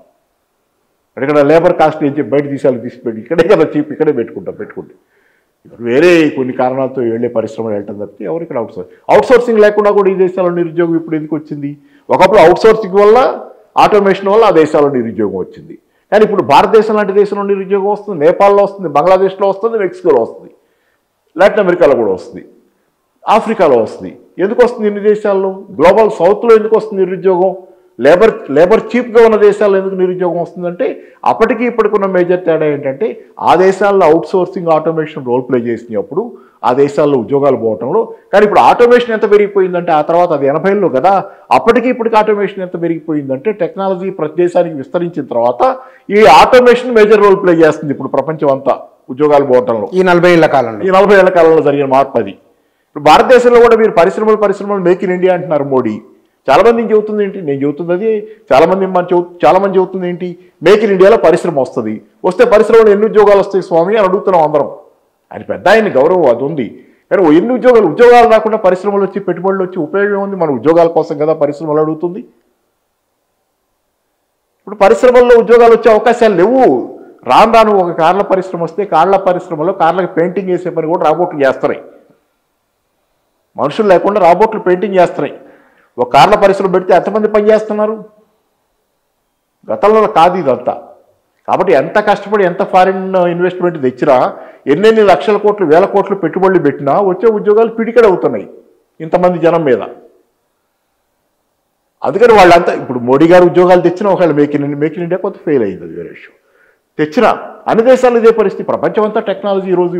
ఇక్కడ లేబర్ కాస్ట్ ఏం చెప్పి బయట దేశాలు తీసిపెట్టి ఇక్కడే కదా చీప్, ఇక్కడే పెట్టుకుంటే వేరే కొన్ని కారణాలతో వెళ్ళే పరిశ్రమలు వెళ్ళటం తప్పితే ఎవరు ఇక్కడ అవుట్సోర్సింగ్ లేకుండా కూడా ఈ దేశాల్లో నిరుద్యోగం ఇప్పుడు ఎందుకు వచ్చింది? ఒకప్పుడు అవుట్సోర్సింగ్ వల్ల, ఆటోమేషన్ వల్ల ఆ దేశాల్లో నిరుద్యోగం వచ్చింది. కానీ ఇప్పుడు భారతదేశం లాంటి దేశంలో నిరుద్యోగం వస్తుంది, నేపాల్లో వస్తుంది, బంగ్లాదేశ్లో వస్తుంది, మెక్సికోలో వస్తుంది, లాటిన్ అమెరికాలో కూడా వస్తుంది, ఆఫ్రికాలో వస్తుంది. ఎందుకు వస్తుంది ఇన్ని దేశాల్లో? గ్లోబల్ సౌత్లో ఎందుకు వస్తుంది నిరుద్యోగం? లేబర్ చీప్గా ఉన్న దేశాల్లో ఎందుకు నిరుద్యోగం వస్తుందంటే అప్పటికి ఇప్పటికున్న మేజర్ తేడా ఏంటంటే ఆ దేశాల్లో అవుట్సోర్సింగ్, ఆటోమేషన్ రోల్ ప్లే చేసినప్పుడు ఆ దేశాల్లో ఉద్యోగాలు పోవటంలో. కానీ ఇప్పుడు ఆటోమేషన్ ఎంత పెరిగిపోయిందంటే ఆ తర్వాత అది 80లో కదా, అప్పటికి ఇప్పటికి ఆటోమేషన్ ఎంత పెరిగిపోయిందంటే టెక్నాలజీ ప్రతి దేశానికి విస్తరించిన తర్వాత ఈ ఆటోమేషన్ మేజర్ రోల్ ప్లే చేస్తుంది ఇప్పుడు ప్రపంచం అంతా ఉద్యోగాలు పోవటంలో. ఈ 40 ఏళ్ల కాలంలో జరిగిన మార్పు అది. ఇప్పుడు భారతదేశంలో కూడా మీరు పరిశ్రమలు మేక్ ఇన్ ఇండియా అంటున్నారు మోడీ. చాలామంది చెబుతుంది ఏంటి? నేను చెబుతుంది అది, చాలామంది చెబుతుంది ఏంటి? మేక్ ఇన్ ఇండియాలో పరిశ్రమ వస్తుంది, వస్తే పరిశ్రమలో ఎన్ని ఉద్యోగాలు వస్తాయి స్వామి అని అడుగుతున్నాం అందరం. ఆయన పెద్ద ఆయన గౌరవం అది ఉంది. కానీ ఎన్ని ఉద్యోగాలు రాకుండా పరిశ్రమలు వచ్చి, పెట్టుబడులు వచ్చి ఉపయోగం ఉంది? మన ఉద్యోగాల కోసం కదా పరిశ్రమలు అడుగుతుంది. ఇప్పుడు పరిశ్రమల్లో ఉద్యోగాలు వచ్చే అవకాశాలు లేవు. రాను ఒక కార్ల పరిశ్రమ వస్తే పరిశ్రమలో కార్లకు పెయింటింగ్ వేసే పని కూడా రాబోట్లు చేస్తున్నాయి. మనుషులు లేకుండా రాబోట్లు పెయింటింగ్ చేస్తున్నాయి. ఒక కార్ల పరిశ్రమ పెడితే ఎంతమంది పని చేస్తున్నారు? గతంలో కాదు ఇదంతా. కాబట్టి ఎంత కష్టపడి ఎంత ఫారిన్ ఇన్వెస్ట్మెంట్ తెచ్చినా, ఎన్నెన్ని లక్షల కోట్లు, వేల కోట్లు పెట్టుబడులు పెట్టినా వచ్చే ఉద్యోగాలు పిడికెడ అవుతున్నాయి ఇంతమంది జనం మీద. అందుకని వాళ్ళంతా ఇప్పుడు మోడీ గారు ఉద్యోగాలు తెచ్చినా ఒకవేళ మేక్ ఇన్ ఇండియా కొంత ఫెయిల్ అయింది, అది వేరే విషయం. తెచ్చినా అన్ని దేశాల్లో ఇదే పరిస్థితి. ప్రపంచం అంతా టెక్నాలజీ ఈరోజు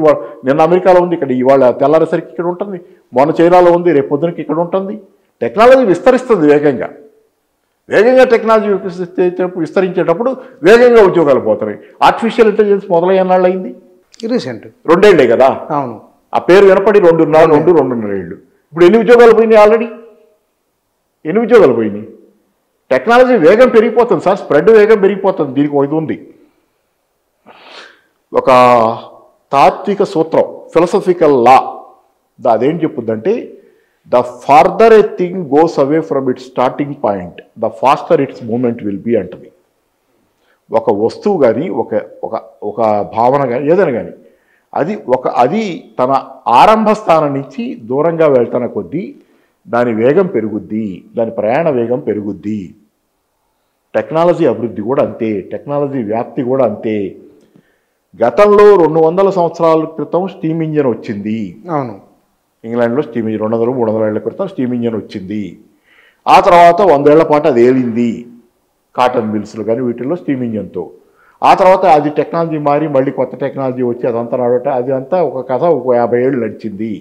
నిన్న అమెరికాలో ఉంది, ఇక్కడ ఇవాళ తెల్లారేసరికి ఇక్కడ ఉంటుంది, మొన్న చైనాలో ఉంది, రేపు పొద్దునకి ఇక్కడ ఉంటుంది. టెక్నాలజీ విస్తరిస్తుంది వేగంగా. టెక్నాలజీ విస్తరించేటప్పుడు వేగంగా ఉద్యోగాలు పోతున్నాయి. ఆర్టిఫిషియల్ ఇంటెలిజెన్స్ మొదలయ్యేనాళ్ళు అయింది, రీసెంట్ 2 ఏళ్లే కదా. అవును, ఆ పేరు వినపడి 2.5 ఏళ్ళు. ఇప్పుడు ఎన్ని ఉద్యోగాలు పోయినాయి? ఆల్రెడీ ఎన్ని ఉద్యోగాలు పోయినాయి? టెక్నాలజీ వేగం పెరిగిపోతుంది సార్, స్ప్రెడ్ వేగం పెరిగిపోతుంది. దీనికి ఇది ఉంది, ఒక తాత్విక సూత్రం, ఫిలసఫికల్ లా. అదేం చెప్పుద్దంటే the farther a thing goes away from its starting point the faster its moment will be అంటది. ఒక వస్తువు కానీ ఒక భావన కానీ ఏదైనా కానీ అది తన ఆరంభ స్థానం నుంచి దూరంగా వెళ్తున్న కొద్దీ దాని వేగం పెరుగుద్ది, దాని ప్రయాణ వేగం పెరుగుద్ది. టెక్నాలజీ అభివృద్ధి కూడా అంతే, టెక్నాలజీ వ్యాప్తి కూడా అంతే. గతంలో 200 సంవత్సరాల క్రితం స్టీమ్ ఇంజిన్ వచ్చింది. అవును, ఇంగ్లాండ్లో స్టీమ్ ఇంజిన్ 200-300 ఏళ్ల క్రితం స్టీమ్ ఇంజిన్ వచ్చింది. ఆ తర్వాత 100 ఏళ్ల పాటు అది ఏలింది కాటన్ మిల్స్లో కానీ వీటిల్లో స్టీమ్ ఇంజిన్తో. ఆ తర్వాత అది టెక్నాలజీ మారి మళ్ళీ కొత్త టెక్నాలజీ వచ్చి అదంతా నడవటం, అది అంతా ఒక కథ ఒక 50 ఏళ్ళు నడిచింది.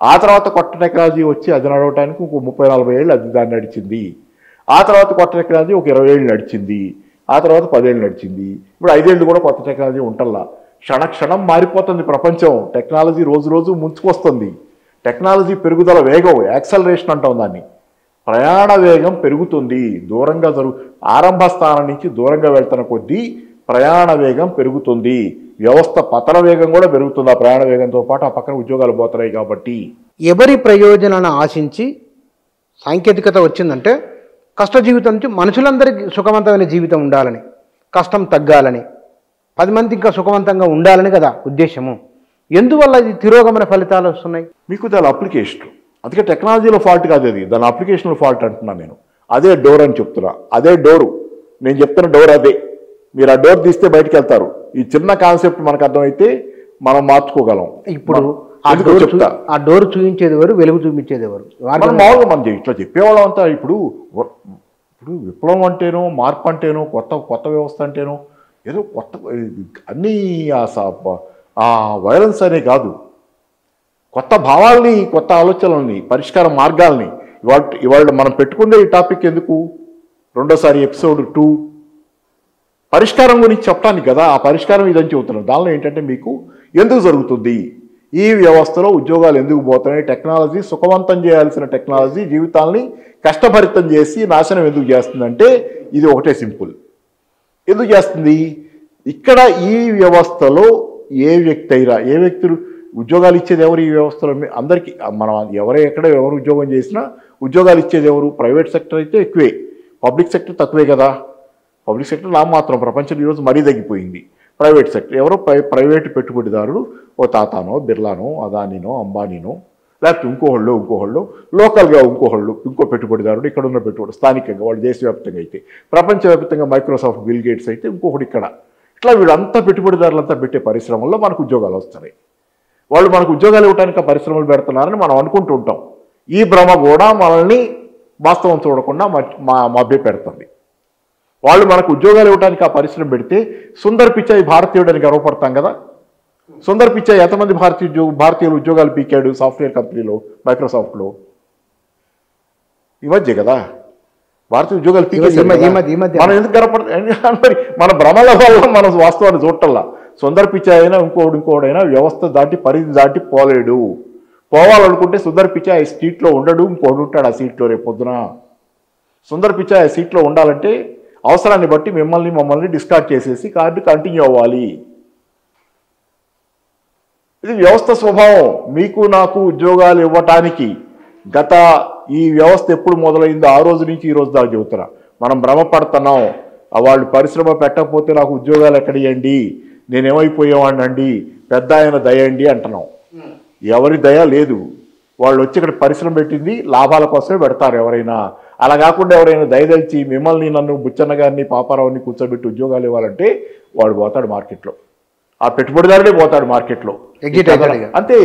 ఆ తర్వాత కొత్త టెక్నాలజీ వచ్చి అది నడవటానికి ఒక 30-40 ఏళ్ళు అది దాన్ని నడిచింది. ఆ తర్వాత కొత్త టెక్నాలజీ ఒక 20 ఏళ్ళు నడిచింది. ఆ తర్వాత 10 ఏళ్ళు నడిచింది. ఇప్పుడు 5 ఏళ్ళు కూడా కొత్త టెక్నాలజీ ఉంటల్లా. క్షణం మారిపోతుంది ప్రపంచం. టెక్నాలజీ రోజు ముంచుకొస్తుంది. టెక్నాలజీ పెరుగుదల వేగం, యాక్సలరేషన్ అంటాం దాన్ని. ప్రయాణ వేగం పెరుగుతుంది, దూరంగా ఆరంభ స్థానం నుంచి దూరంగా వెళ్తున్న కొద్దీ ప్రయాణ వేగం పెరుగుతుంది. వ్యవస్థ పతన వేగం కూడా పెరుగుతుంది. ఆ ప్రయాణ వేగంతో పాటు ఆ పక్కన ఉద్యోగాలు పోతున్నాయి. కాబట్టి ఎవరి ప్రయోజనాన్ని ఆశించి సాంకేతికత వచ్చిందంటే కష్ట జీవితం నుంచి మనుషులందరికీ సుఖవంతమైన జీవితం ఉండాలని, కష్టం తగ్గాలని, 10 మంది ఇంకా సుఖవంతంగా ఉండాలని కదా ఉద్దేశము. ఎందువల్ల ఇది తిరోగమన ఫలితాలు వస్తున్నాయి? మీకు దాని అప్లికేషన్, అందుకే టెక్నాలజీలో ఫాల్ట్ కాదు అది, దాని అప్లికేషన్లో ఫాల్ట్ అంటున్నాను నేను. అదే డోర్ అని చెప్తున్నా, అదే డోరు, నేను చెప్తున్న డోర్ అదే. మీరు ఆ డోర్ తీస్తే బయటికి వెళ్తారు. ఈ చిన్న కాన్సెప్ట్ మనకు అర్థమైతే మనం మార్చుకోగలం. ఇప్పుడు చెప్తా, ఆ డోర్ చూపించేది ఎవరు, వెలుగు చూపించేది ఎవరు? మనం మామూలుగా మనం ఇట్లా చెప్పేవాళ్ళం అంతా. ఇప్పుడు విప్లవం అంటేనో, మార్పు అంటేనో, కొత్త వ్యవస్థ అంటేనో ఏదో కొత్త అన్నీ ఆ వైలెన్స్ అనే కాదు, కొత్త భావాల్ని, కొత్త ఆలోచనల్ని, పరిష్కార మార్గాల్ని ఇవాళ మనం పెట్టుకునే ఈ టాపిక్ ఎందుకు? రెండోసారి ఎపిసోడ్ 2 పరిష్కారం గురించి చెప్పడానికి కదా. ఆ పరిష్కారం ఇదని చెబుతున్నాం. దానిలో ఏంటంటే మీకు ఎందుకు జరుగుతుంది, ఈ వ్యవస్థలో ఉద్యోగాలు ఎందుకు పోతున్నాయి, టెక్నాలజీ సుఖవంతం చేయాల్సిన టెక్నాలజీ జీవితాల్ని కష్టభరితం చేసి నాశనం ఎందుకు చేస్తుందంటే ఇది ఒకటే సింపుల్. ఎందుకు చేస్తుంది? ఇక్కడ ఈ వ్యవస్థలో ఏ వ్యక్తులు ఉద్యోగాలు ఇచ్చేది ఎవరు? ఈ వ్యవస్థలో అందరికీ మనం ఎక్కడ ఎవరు ఉద్యోగం చేసినా ఉద్యోగాలు ఇచ్చేది ఎవరు? ప్రైవేట్ సెక్టర్ అయితే ఎక్కువే, పబ్లిక్ సెక్టర్ తక్కువే కదా. పబ్లిక్ సెక్టర్ మాత్రం ప్రపంచంలో ఈరోజు మరీ తగ్గిపోయింది. ప్రైవేట్ సెక్టర్ ఎవరో ప్రైవేటు పెట్టుబడిదారుడు, ఓ టాటానో, బిర్లానో, అదానీనో, అంబానీనో, లేకపోతే ఇంకోహళ్ళు లోకల్గా ఇంకో పెట్టుబడిదారుడు, ఇక్కడ ఉన్న పెట్టుబడి స్థానికంగా, వాళ్ళు దేశవ్యాప్తంగా అయితే, ప్రపంచవ్యాప్తంగా మైక్రోసాఫ్ట్, బిల్ గేట్స్ అయితే ఇంకొకటి ఇక్కడ. ఇట్లా వీళ్ళంతా పెట్టుబడిదారులంతా పెట్టే పరిశ్రమల్లో మనకు ఉద్యోగాలు వస్తున్నాయి. వాళ్ళు మనకు ఉద్యోగాలు ఇవ్వడానికి ఆ పరిశ్రమలు పెడుతున్నారని మనం అనుకుంటూ ఉంటాం. ఈ భ్రమ కూడా మనల్ని వాస్తవం చూడకుండా మభ్య పెడుతుంది. వాళ్ళు మనకు ఉద్యోగాలు ఇవ్వడానికి ఆ పరిశ్రమ పెడితే సుందర్ పిచాయ్ భారతీయుడని గర్వపడతాం కదా. సుందర్ పిచాయ్ ఎంతమంది భారతీయులు ఉద్యోగాలు పీకాడు సాఫ్ట్వేర్ కంపెనీలో, మైక్రోసాఫ్ట్లో? ఈ మధ్య కదా భారతీయ ఉద్యోగాలు పీకేసారు. మనం ఎందుకు గర్వపడతాం? మన భ్రమల వల్ల మనం వాస్తవాన్ని చూడటల్లా. సుందర్ పిచాయ్ అయినా ఇంకోడైనా వ్యవస్థ దాటి, పరిధి దాటి పోలేడు. పోవాలనుకుంటే సుందర్ పిచాయ్ సీట్లో ఉండడు, ఇంకోడు ఉంటాడు ఆ సీట్లో రేపు పొద్దున. సుందర్ పిచాయ్ ఆ సీట్లో ఉండాలంటే అవసరాన్ని బట్టి మమ్మల్ని డిస్కార్డ్ చేసేసి కార్డు కంటిన్యూ అవ్వాలి. ఇది వ్యవస్థ స్వభావం. మీకు నాకు ఉద్యోగాలు ఇవ్వటానికి ఈ వ్యవస్థ ఎప్పుడు మొదలైందో ఆ రోజు నుంచి ఈ రోజు దాకా చెబుతున్నా. మనం భ్రమపడుతున్నాం. వాళ్ళు పరిశ్రమ పెట్టకపోతే నాకు ఉద్యోగాలు ఎక్కడియండి, నేనేమైపోయేవాడినండి, పెద్ద ఆయన దయండి అంటున్నాం. ఎవరి దయ లేదు. వాళ్ళు వచ్చి ఇక్కడ పరిశ్రమ పెట్టింది లాభాల కోసమే పెడతారు ఎవరైనా. అలా కాకుండా ఎవరైనా దయదలిచి మిమ్మల్ని, నన్ను, బుచ్చన్న గారిని, పాపారావుని కూర్చోబెట్టి ఉద్యోగాలు ఇవ్వాలంటే వాడు పోతాడు మార్కెట్లో. ఆ పెట్టుబడిదారుడే పోతాడు మార్కెట్లో అంతే.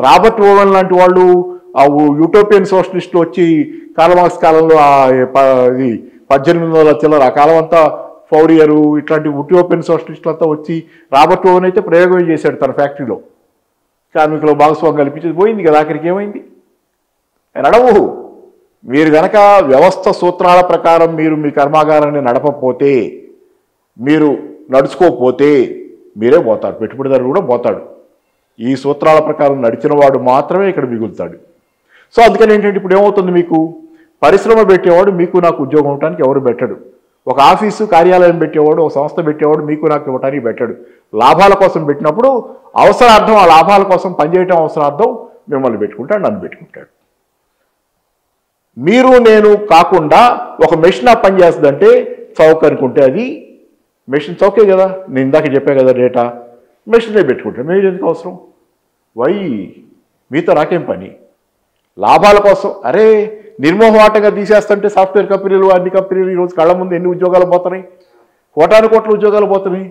రాబర్ట్ ఓవెన్ లాంటి వాళ్ళు, ఆ యూటోపియన్ సోషలిస్టులు వచ్చి కార్ల్ కాలంలో 1800 చిల్లర ఆ కాలం అంతా ఫౌరియరు ఇట్లాంటి యూటోపియన్ సోషలిస్టులు అంతా వచ్చి రాబర్ట్ ఓవెన్ అయితే ప్రయోగం చేశాడు తన ఫ్యాక్టరీలో. కార్మికులు భాగస్వామ్యం కల్పించేది పోయింది కదా. ఆఖరికి ఏమైంది? నడవు. మీరు కనుక వ్యవస్థ సూత్రాల ప్రకారం మీరు మీ కర్మాగారాన్ని నడపకపోతే, మీరు నడుచుకోకపోతే మీరే పోతారు, పెట్టుబడిదారుడు కూడా పోతాడు. ఈ సూత్రాల ప్రకారం నడిచిన వాడు మాత్రమే ఇక్కడ మిగులుతాడు. సో అందుకని ఏంటంటే ఇప్పుడు ఏమవుతుంది, మీకు పరిశ్రమ పెట్టేవాడు మీకు నాకు ఉద్యోగం ఇవ్వడానికి ఎవరు పెట్టడు. ఒక ఆఫీసు కార్యాలయం పెట్టేవాడు, ఒక సంస్థ పెట్టేవాడు మీకు నాకు ఇవ్వడానికి పెట్టాడు. లాభాల కోసం పెట్టినప్పుడు అవసరార్థం, ఆ లాభాల కోసం పనిచేయటం అవసరార్థం మిమ్మల్ని పెట్టుకుంటాడు, నన్ను పెట్టుకుంటాడు. మీరు నేను కాకుండా ఒక మెషిన్ ఆ పని చేస్తుందంటే చౌక అనుకుంటే అది మెషిన్ చౌకే కదా. నేను ఇందాక చెప్పా కదా డేటా, మెషినే పెట్టుకుంటాడు. మీరు ఎందుకు అవసరం? మీతో నాకేం పని? లాభాల కోసం అరే నిర్మోహమాటంగా తీసేస్తుంటే సాఫ్ట్వేర్ కంపెనీలు, అన్ని కంపెనీలు ఈరోజు కళ్ళ ముందు ఎన్ని ఉద్యోగాలు పోతున్నాయి? కోట్ల ఉద్యోగాలు పోతున్నాయి.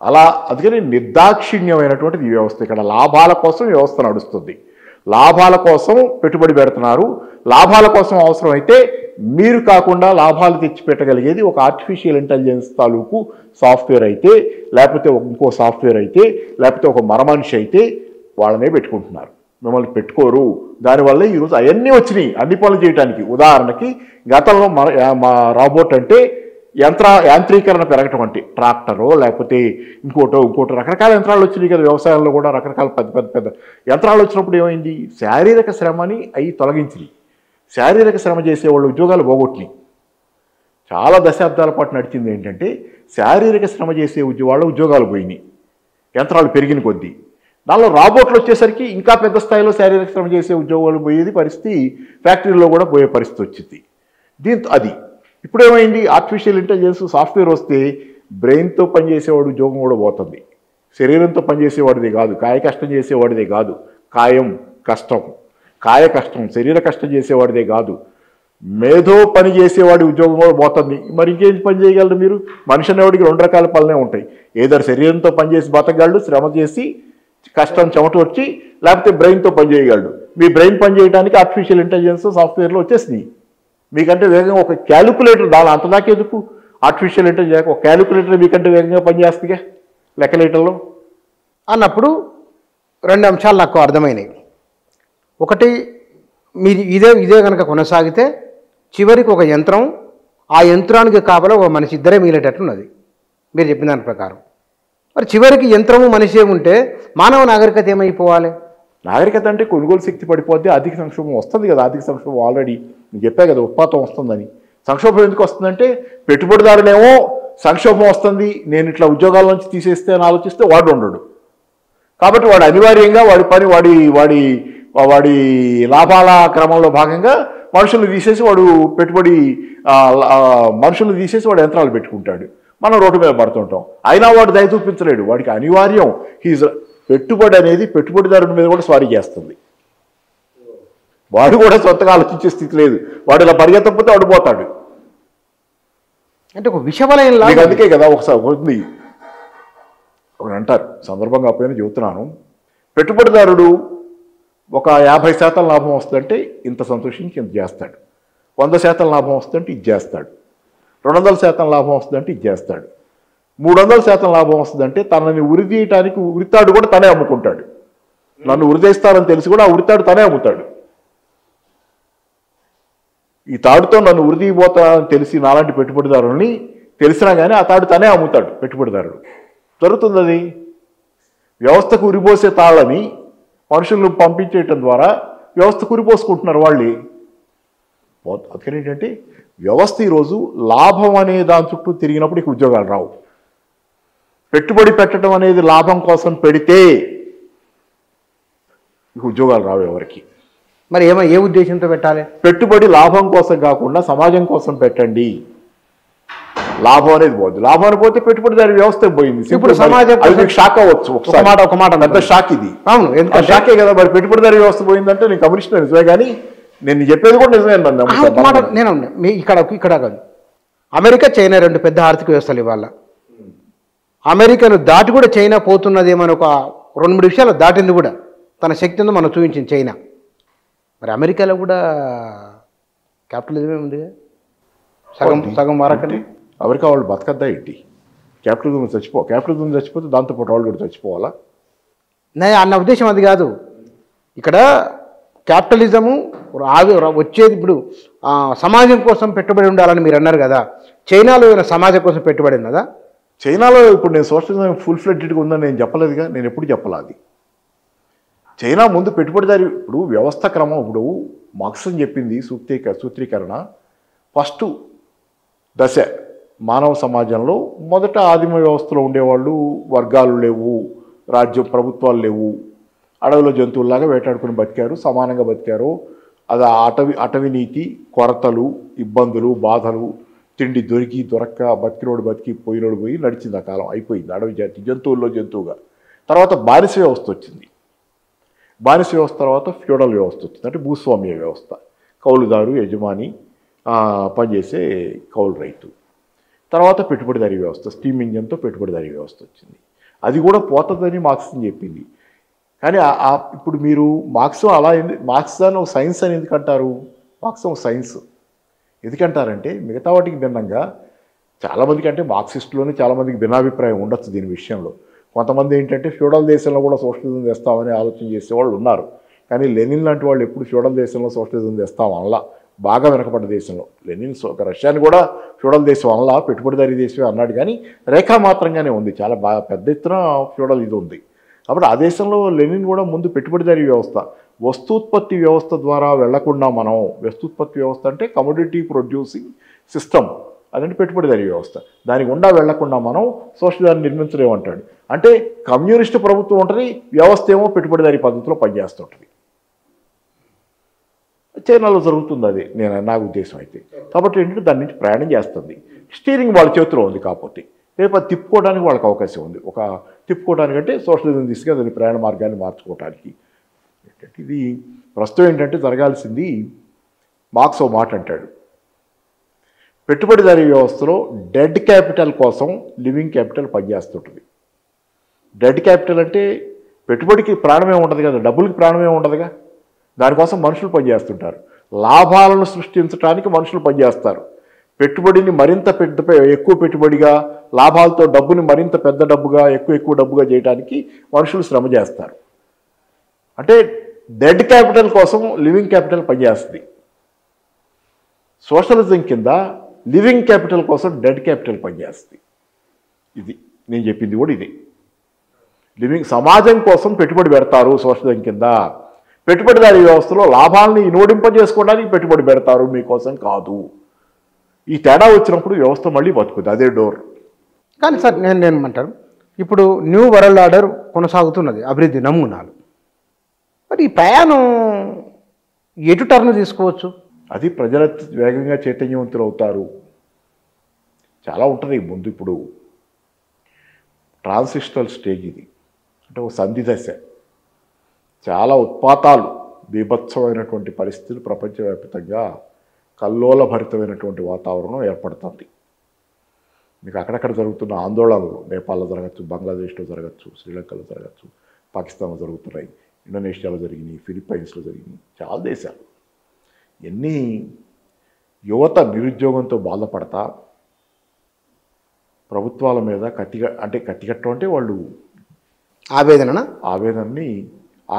అలా అందుకని నిర్దాక్షిణ్యమైనటువంటిది ఈ వ్యవస్థ. ఇక్కడ లాభాల కోసం వ్యవస్థ నడుస్తుంది. లాభాల కోసం పెట్టుబడి పెడుతున్నారు. లాభాల కోసం అవసరమైతే మీరు కాకుండా లాభాలు తెచ్చిపెట్టగలిగేది ఒక ఆర్టిఫిషియల్ ఇంటెలిజెన్స్ తాలూకు సాఫ్ట్వేర్ అయితే, లేకపోతే ఇంకో సాఫ్ట్వేర్ అయితే, లేకపోతే ఒక మరమనిషి అయితే వాళ్ళనే పెట్టుకుంటున్నారు, మిమ్మల్ని పెట్టుకోరు. దానివల్ల ఈరోజు అవన్నీ వచ్చినాయి అన్ని పనులు చేయడానికి. ఉదాహరణకి గతంలో మా రాబోట్ అంటే యాంత్రీకరణ పెరగటం, అంటే ట్రాక్టరో లేకపోతే ఇంకోటో రకరకాల యంత్రాలు వచ్చినాయి కదా. వ్యవసాయంలో కూడా రకరకాల పెద్ద యంత్రాలు వచ్చినప్పుడు ఏమైంది, శారీరక శ్రమని అవి తొలగించింది. శారీరక శ్రమ చేసేవాళ్ళు ఉద్యోగాలు పోగొట్టినాయి. చాలా దశాబ్దాల పాటు నడిచింది ఏంటంటే శారీరక శ్రమ చేసే వాళ్ళ ఉద్యోగాలు పోయినాయి యంత్రాలు పెరిగిన కొద్దీ. దానిలో రాబోట్లు వచ్చేసరికి ఇంకా పెద్ద స్థాయిలో శారీరక శ్రమ చేసే ఉద్యోగాలు పోయేది పరిస్థితి, ఫ్యాక్టరీలో కూడా పోయే పరిస్థితి వచ్చింది. దీంతో అది ఇప్పుడు ఏమైంది, ఆర్టిఫిషియల్ ఇంటెలిజెన్స్ సాఫ్ట్వేర్ వస్తే బ్రెయిన్తో పనిచేసేవాడు ఉద్యోగం కూడా పోతుంది. శరీరంతో పనిచేసేవాడిదే కాదు, కాయ కష్టం చేసేవాడిదే కాదు, కాయ కష్టం శరీర కష్టం చేసేవాడిదే కాదు, మేధో పని చేసేవాడి ఉద్యోగం కూడా పోతుంది. మరి ఇంకేం పని చేయగలరు మీరు? మనిషి అనేవాడికి 2 రకాల పనులే ఉంటాయి. ఏదో శరీరంతో పనిచేసి బతకగలడు, శ్రమ చేసి కష్టం చెమట వచ్చి, లేకపోతే బ్రెయిన్తో పని చేయగలడు. మీ బ్రెయిన్ పని చేయడానికి ఆర్టిఫిషియల్ ఇంటెలిజెన్స్ సాఫ్ట్వేర్లో వచ్చేసినాయి. మీకంటే వేగంగా ఒక క్యాలిక్యులేటర్ దాని అంతదాకా ఎందుకు? ఆర్టిఫిషియల్ ఇంటెలిజెన్స్ ఒక క్యాలిక్యులేటర్ మీకంటే వేగంగా పనిచేస్తుందిగా లెక్కలేటర్లో అన్నప్పుడు 2 అంశాలు నాకు అర్థమైనాయి. ఒకటి, మీరు ఇదే కనుక కొనసాగితే చివరికి ఒక యంత్రం, ఆ యంత్రానికి కాపలా ఒక మనిషి, ఇద్దరే మిగిలేటట్లున్నది మీరు చెప్పిన దాని ప్రకారం. మరి చివరికి యంత్రము మనిషే ఉంటే మానవ నాగరికత ఏమైపోవాలి? నాగరికత అంటే కొనుగోలు శక్తి పడిపోద్ది, ఆర్థిక సంక్షోభం వస్తుంది కదా. ఆర్థిక సంక్షోభం ఆల్రెడీ నేను చెప్పా కదా, ఉత్పాతం వస్తుందని. సంక్షోభం ఎందుకు వస్తుందంటే పెట్టుబడిదారునేమో సంక్షోభం వస్తుంది, నేను ఇట్లా ఉద్యోగాల నుంచి తీసేస్తే అని ఆలోచిస్తే వాడు ఉండడు. కాబట్టి వాడు అనివార్యంగా వాడి పని వాడి లాభాల క్రమంలో భాగంగా మనుషులు తీసేసి వాడు యంత్రాలు పెట్టుకుంటాడు. మనం రోడ్డు మీద పడుతుంటాం. అయినా వాడు దయ చూపించలేడు. వాడికి అనివార్యం. పెట్టుబడి అనేది పెట్టుబడిదారుడి మీద కూడా స్వారీ చేస్తుంది. వాడు కూడా సొంతగా ఆలోచించే స్థితి లేదు. వాడు ఇలా పరిగెత్తకపోతే వాడు పోతాడు. అంటే ఒక విషవలయంలా. అందుకే కదా ఒకసారి ఉంది ఒకటి అంటారు, సందర్భంగా పోయినా చెబుతున్నాను. పెట్టుబడిదారుడు ఒక 50% లాభం వస్తుందంటే ఇంత సంతోషించి ఇంత చేస్తాడు. 100% లాభం వస్తుందంటే ఇది చేస్తాడు. 200% లాభం వస్తుందంటే ఇది చేస్తాడు. 300% లాభం వస్తుందంటే తనని ఉరిదీయటానికి ఉరితాడు కూడా తనే అమ్ముకుంటాడు. నన్ను ఉరిదేస్తారని తెలిసి కూడా ఆ ఉరితాడు తనే అమ్ముతాడు. ఈ తాడుతో నన్ను ఉరిదీయబోతానని తెలిసి నాలాంటి పెట్టుబడిదారుల్ని తెలిసినా కానీ ఆ తాడు తనే అమ్ముతాడు పెట్టుబడిదారుడు. జరుగుతుంది అది. వ్యవస్థకు ఉరిపోసే తాళ్ళని మనుషులను పంపించేయటం ద్వారా వ్యవస్థకు ఉరిపోసుకుంటున్నారు వాళ్ళే. అందుకని ఏంటంటే వ్యవస్థ ఈరోజు లాభం అనే దాని చుట్టూ తిరిగినప్పుడు ఇక ఉద్యోగాలు రావు. పెట్టుబడి పెట్టడం అనేది లాభం కోసం పెడితే ఇక ఉద్యోగాలు రావు ఎవరికి. మరి ఏ ఉద్దేశంతో పెట్టాలి? పెట్టుబడి లాభం కోసం కాకుండా సమాజం కోసం పెట్టండి. లాభం అనేది పోద్ది. లాభం పోతే పెట్టుబడిదారి వ్యవస్థ పోయింది. ఇప్పుడు సమాజం షాక్ అవ్వచ్చు. ఒక మాట పెద్ద షాక్ ఇది. అవును, షాకే కదా. మరి పెట్టుబడిదారి వ్యవస్థ పోయిందంటే నేను కమ్యూనిస్ట్ నిజమే, కానీ నేను చెప్పేది కూడా నిజమే. నేను ఇక్కడ కాదు, అమెరికా చైనా 2 పెద్ద ఆర్థిక వ్యవస్థలు ఇవాళ. అమెరికాను దాటి కూడా చైనా పోతున్నదేమని ఒక 2-3 విషయాలు దాటింది కూడా. తన శక్తి ఉందో మనం చూపించింది చైనా. మరి అమెరికాలో కూడా క్యాపిటలిజమే ఉంది. సగం వారకండి. అమెరికా వాళ్ళు బతకద్దా ఏంటి? క్యాపిటలిజం చచ్చిపోతే దాంతోపాటు వాళ్ళు కూడా చచ్చిపోవాలా? అన్న ఉద్దేశం అది కాదు. ఇక్కడ క్యాపిటలిజము వచ్చేది ఇప్పుడు సమాజం కోసం పెట్టుబడి ఉండాలని మీరు అన్నారు కదా. చైనాలో సమాజం కోసం పెట్టుబడి ఉన్నదా? చైనాలో ఇప్పుడు నేను సోషలిజం ఫుల్ ఫ్లెడ్జ్డ్గా ఉందని నేను చెప్పలేదుగా. నేను ఎప్పుడు చెప్పాలి అది. చైనా ముందు పెట్టుబడిదారి ఇప్పుడు వ్యవస్థ క్రమం. ఇప్పుడు మార్క్స్ చెప్పింది సూత్రీకరణ. ఫస్ట్ దశ మానవ సమాజంలో మొదట ఆదిమ వ్యవస్థలో ఉండేవాళ్ళు, వర్గాలు లేవు, ప్రభుత్వాలు లేవు, అడవిలో జంతువుల్లాగా వేటాడుకుని బతికారు, సమానంగా బతికారు. అది అటవీ నీతి, కొరతలు, ఇబ్బందులు, బాధలు, తిండి దొరక్క బతికినోడు బతికి పోయినోడు పోయి నడిచింది. ఆ కాలం అయిపోయింది. అడవి జంతువుల్లో జంతువుగా. తర్వాత బానిస వ్యవస్థ వచ్చింది. బానిస వ్యవస్థ తర్వాత ఫ్యూడల్ వ్యవస్థ వచ్చింది. అంటే భూస్వామ్య వ్యవస్థ. కౌలుదారు, యజమాని, పనిచేసే కౌలు రైతు. తర్వాత పెట్టుబడిదారీ వ్యవస్థ, స్టీమ్ ఇంజన్తో పెట్టుబడిదారీ వ్యవస్థ వచ్చింది. అది కూడా పోతుందని మార్క్స్ చెప్పింది. కానీ ఇప్పుడు మీరు మార్క్స్ అలా మార్క్స్ అని ఒక సైన్స్ అని ఎందుకంటారు? మార్క్స్ ఒక సైన్స్ ఎందుకంటారంటే మిగతా వాటికి భిన్నంగా చాలామందికి, అంటే మార్క్సిస్టులోనే చాలామందికి భిన్నాభిప్రాయం ఉండొచ్చు దీని విషయంలో. కొంతమంది ఏంటంటే ఫ్యూడల్ దేశంలో కూడా సోషలిజం తెస్తామని ఆలోచన చేసేవాళ్ళు ఉన్నారు. కానీ లెనిన్ లాంటి వాళ్ళు ఎప్పుడు ఫ్యూడల్ దేశంలో సోషలిజం తెస్తాం అనలా. బాగా వెనకబడ్డ దేశంలో లెనిన్ రష్యాని కూడా ఫ్యూడల్ దేశం అనలా, పెట్టుబడిదారీ దేశమే అన్నాడు. కానీ రేఖామాత్రంగానే ఉంది. చాలా బాగా పెద్ద ఎత్తున ఫ్యూడల్ ఇది ఉంది. కాబట్టి ఆ దేశంలో లెనిన్ కూడా ముందు పెట్టుబడిదారీ వ్యవస్థ, వస్తూత్పత్తి వ్యవస్థ ద్వారా వెళ్లకుండా మనం, వస్తూత్పత్తి వ్యవస్థ అంటే కమోడిటీ ప్రొడ్యూసింగ్ సిస్టమ్, అదంటే పెట్టుబడిదారీ వ్యవస్థ, దానికి గుండా వెళ్లకుండా మనం సోషలిజాన్ని నిర్మించలేమంటాడు. అంటే కమ్యూనిస్టు ప్రభుత్వం ఉంటుంది, వ్యవస్థ ఏమో పెట్టుబడిదారీ పద్ధతిలో పనిచేస్తుంటుంది. చైనాలో జరుగుతుంది అది, నా ఉద్దేశం అయితే. కాబట్టి ఏంటంటే దాని నుంచి ప్రయాణం చేస్తుంది. స్టీరింగ్ వాళ్ళ చేతిలో ఉంది. కాకపోతే రేపు అది తిప్పుకోవడానికి వాళ్ళకి అవకాశం ఉంది. తిప్పుకోవడానికంటే సోషలిజం తీసుకుని దాని ప్రయాణ మార్గాన్ని మార్చుకోవడానికి. ఇది ప్రస్తుతం ఏంటంటే జరగాల్సింది, మార్క్స్ ఓ మాట అంటాడు, పెట్టుబడిదారీ వ్యవస్థలో డెడ్ క్యాపిటల్ కోసం లివింగ్ క్యాపిటల్ పనిచేస్తుంటుంది. డెడ్ క్యాపిటల్ అంటే పెట్టుబడికి ప్రాణమే ఉండదు కదా, డబ్బులకి ప్రాణమే ఉండదుగా, దానికోసం మనుషులు పనిచేస్తుంటారు. లాభాలను సృష్టించడానికి మనుషులు పనిచేస్తారు. పెట్టుబడిని మరింత ఎక్కువ పెట్టుబడిగా, లాభాలతో డబ్బుని మరింత పెద్ద డబ్బుగా, ఎక్కువ డబ్బుగా చేయడానికి మనుషులు శ్రమ చేస్తారు. అంటే డెడ్ క్యాపిటల్ కోసం లివింగ్ క్యాపిటల్ పనిచేస్తుంది. సోషలిజం కింద లివింగ్ క్యాపిటల్ కోసం డెడ్ క్యాపిటల్ పనిచేస్తుంది. ఇది నేను చెప్పింది కూడా ఇదే. సమాజం కోసం పెట్టుబడి పెడతారు సోషలిజం కింద. పెట్టుబడిదారీ వ్యవస్థలో లాభాలని ఇనువడింపజేసుకోవడానికి పెట్టుబడి పెడతారు, మీకోసం కాదు. ఈ తేడా వచ్చినప్పుడు వ్యవస్థ మళ్ళీ బతుకుతుంది, అదే డోర్. కానీ సార్ నేను అంటాను, ఇప్పుడు న్యూ వరల్డ్ ఆర్డర్ కొనసాగుతున్నది, అభివృద్ధి నమూనాలు. మరి ఈ ప్రయాణం ఎటు టర్న్ తీసుకోవచ్చు? అది ప్రజల వేగంగా చైతన్యవంతులు అవుతారు. చాలా ఉంటుంది ముందు. ఇప్పుడు ట్రాన్సిషనల్ స్టేజ్ ఇది, అంటే ఒక సంధి దశ. చాలా ఉత్పాతాలు, బీభత్సమైనటువంటి పరిస్థితులు ప్రపంచవ్యాప్తంగా కల్లోలభరితమైనటువంటి వాతావరణం ఏర్పడుతుంది. మీకు అక్కడక్కడ జరుగుతున్న ఆందోళనలు నేపాల్లో జరగచ్చు, బంగ్లాదేశ్లో జరగచ్చు, శ్రీలంకలో జరగచ్చు, పాకిస్తాన్లో జరుగుతున్నాయి, ఇండోనేషియాలో జరిగినాయి, ఫిలిప్పైన్స్లో జరిగినాయి, చాలా దేశాలు. ఎన్ని యువత నిరుద్యోగంతో బాధపడతా ప్రభుత్వాల మీద కత్తికట్టడం అంటే వాళ్ళు ఆవేదనని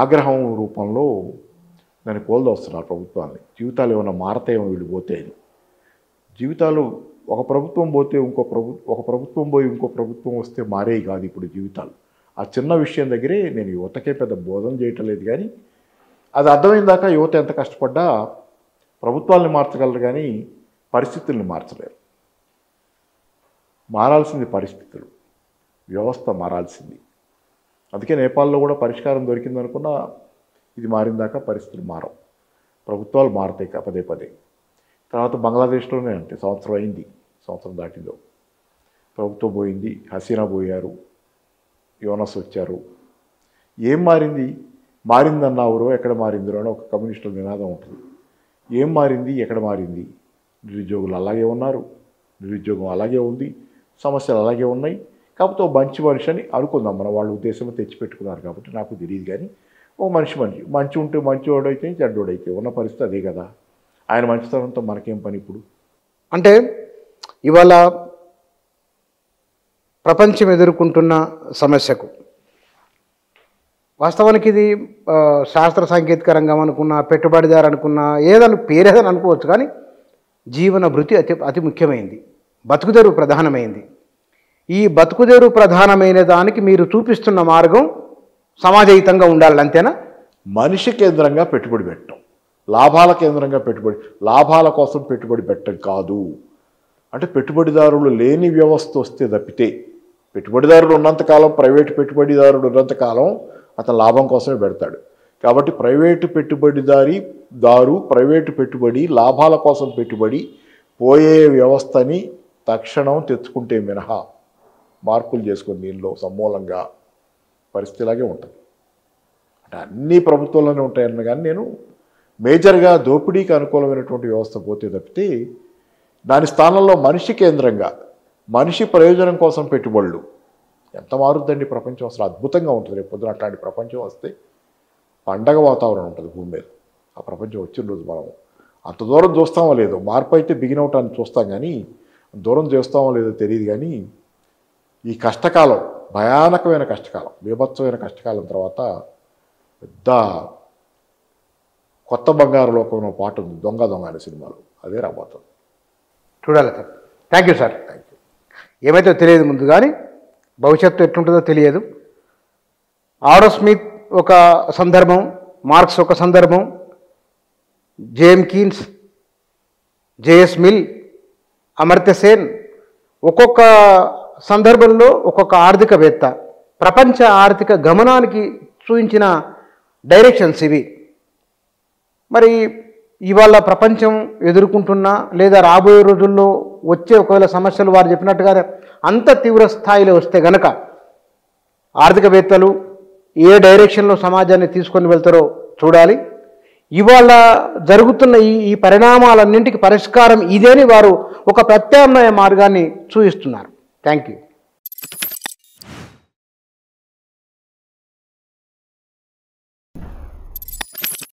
ఆగ్రహం రూపంలో దాన్ని కోల్దొస్తున్నారు ప్రభుత్వాన్ని. జీవితాలు ఏమైనా మారతాయేమో వీళ్ళు పోతే అని. జీవితాలు ఒక ప్రభుత్వం పోతే ఒక ప్రభుత్వం పోయి ఇంకో ప్రభుత్వం వస్తే మారేవి కాదు ఇప్పుడు జీవితాలు. ఆ చిన్న విషయం దగ్గరే నేను యువతకే పెద్ద బోధన చేయటం లేదు, కానీ అది అర్థమైన దాకా యువత ఎంత కష్టపడ్డా ప్రభుత్వాలని మార్చగలరు కానీ పరిస్థితుల్ని మార్చలేరు. మారాల్సింది పరిస్థితులు, వ్యవస్థ మారాల్సింది. అందుకే నేపాల్లో కూడా పరిష్కారం దొరికిందనుకున్నా ఇది మారిన దాకా పరిస్థితులు మారవు, ప్రభుత్వాలు మారుతాయి పదే పదే. తర్వాత బంగ్లాదేశ్లోనే అంటే సంవత్సరం అయింది, సంవత్సరం దాటిందో ప్రభుత్వం పోయింది, హసీనా పోయారు, యోనస్ వచ్చారు. ఏం మారింది? మారిందన్నావురో ఎక్కడ మారిందిరో అని ఒక కమ్యూనిస్టుల నినాదం ఉంటుంది. ఏం మారింది? ఎక్కడ మారింది? నిరుద్యోగులు అలాగే ఉన్నారు, నిరుద్యోగం అలాగే ఉంది, సమస్యలు అలాగే ఉన్నాయి. కాకపోతే ఓ మంచి మనిషి అని అనుకుందాం, మన వాళ్ళ ఉద్దేశంలో తెచ్చిపెట్టుకున్నారు కాబట్టి నాకు తెలియదు. కానీ ఓ మంచి ఉంటే మంచివాడైతే చెడ్డోడైతే ఉన్న పరిస్థితి అదే కదా. ఆయన మంచితనంతో మనకేం పని ఇప్పుడు? అంటే ఇవాళ ప్రపంచం ఎదుర్కొంటున్న సమస్యకు వాస్తవానికి ఇది శాస్త్ర సాంకేతిక రంగం అనుకున్నా, పెట్టుబడిదారు అనుకున్నా, పేరేదని అనుకోవచ్చు, కానీ జీవన భృతి అతి ముఖ్యమైనది, బతుకుదెరువు ప్రధానమైంది. ఈ బతుకుదెరువు ప్రధానమైన దానికి మీరు చూపిస్తున్న మార్గం సమాజహితంగా ఉండాలి, అంతేనా? మనిషి కేంద్రంగా పెట్టుబడి పెట్టడం, లాభాల కేంద్రంగా లాభాల కోసం పెట్టుబడి పెట్టడం కాదు. అంటే పెట్టుబడిదారులు లేని వ్యవస్థ వస్తే తప్పితే, పెట్టుబడిదారులు ఉన్నంతకాలం, ప్రైవేటు పెట్టుబడిదారుడు ఉన్నంతకాలం అతను లాభం కోసమే పెడతాడు. కాబట్టి ప్రైవేటు ప్రైవేటు పెట్టుబడి, లాభాల కోసం పెట్టుబడి పోయే వ్యవస్థని తక్షణం తెచ్చుకుంటే మినహా మార్పులు చేసుకుని దీనిలో సమూలంగా పరిస్థితి ఇలాగే ఉంటుంది. అంటే అన్ని ప్రభుత్వాల్లోనే ఉంటాయన్న కానీ నేను మేజర్గా దోపిడీకి అనుకూలమైనటువంటి వ్యవస్థ పోతే తప్పితే దాని స్థానంలో మనిషి కేంద్రంగా, మనిషి ప్రయోజనం కోసం పెట్టుబడులు ఎంత మారుద్దండి ప్రపంచం. అసలు అద్భుతంగా ఉంటుంది. రేపు పొద్దున అట్లాంటి ప్రపంచం వస్తే పండగ వాతావరణం ఉంటుంది భూమి మీద. ఆ ప్రపంచం వచ్చిన రోజు మనం అంత దూరం చూస్తామో లేదో, మార్పు అయితే బిగిన్ అవటాన్ని చూస్తాం, కానీ దూరం చేస్తామో లేదో తెలియదు. కానీ ఈ కష్టకాలం, భయానకమైన కష్టకాలం, బీభత్సమైన కష్టకాలం తర్వాత పెద్ద కొత్త బంగారు లోకంలో పాట ఉంది, దొంగ అనే సినిమాలో, అదే రాబోతుంది. చూడాలి సార్. Thank you sir. ఏమైతే తెలియదు ముందు, కానీ భవిష్యత్తు ఎట్లుంటుందో తెలియదు. ఆడమ్ స్మిత్ ఒక సందర్భం, మార్క్స్ ఒక సందర్భం, J M Keynes, J S Mill, Amartya Sen ఒక్కొక్క సందర్భంలో ఒక్కొక్క ఆర్థికవేత్త ప్రపంచ ఆర్థిక గమనానికి చూపించిన డైరెక్షన్స్ ఇవి. మరి ఇవాళ ప్రపంచం ఎదుర్కొంటున్న లేదా రాబోయే రోజుల్లో వచ్చే ఒకవేళ సమస్యలు వారు చెప్పినట్టుగా అంత తీవ్ర స్థాయిలో వస్తే గనక ఆర్థికవేత్తలు ఏ డైరెక్షన్లో సమాజాన్ని తీసుకొని వెళ్తారో చూడాలి. ఇవాళ జరుగుతున్న ఈ పరిణామాలన్నింటికి పరిష్కారం ఇదేని వారు ఒక ప్రత్యామ్నాయ మార్గాన్ని చూపిస్తున్నారు. Thank you.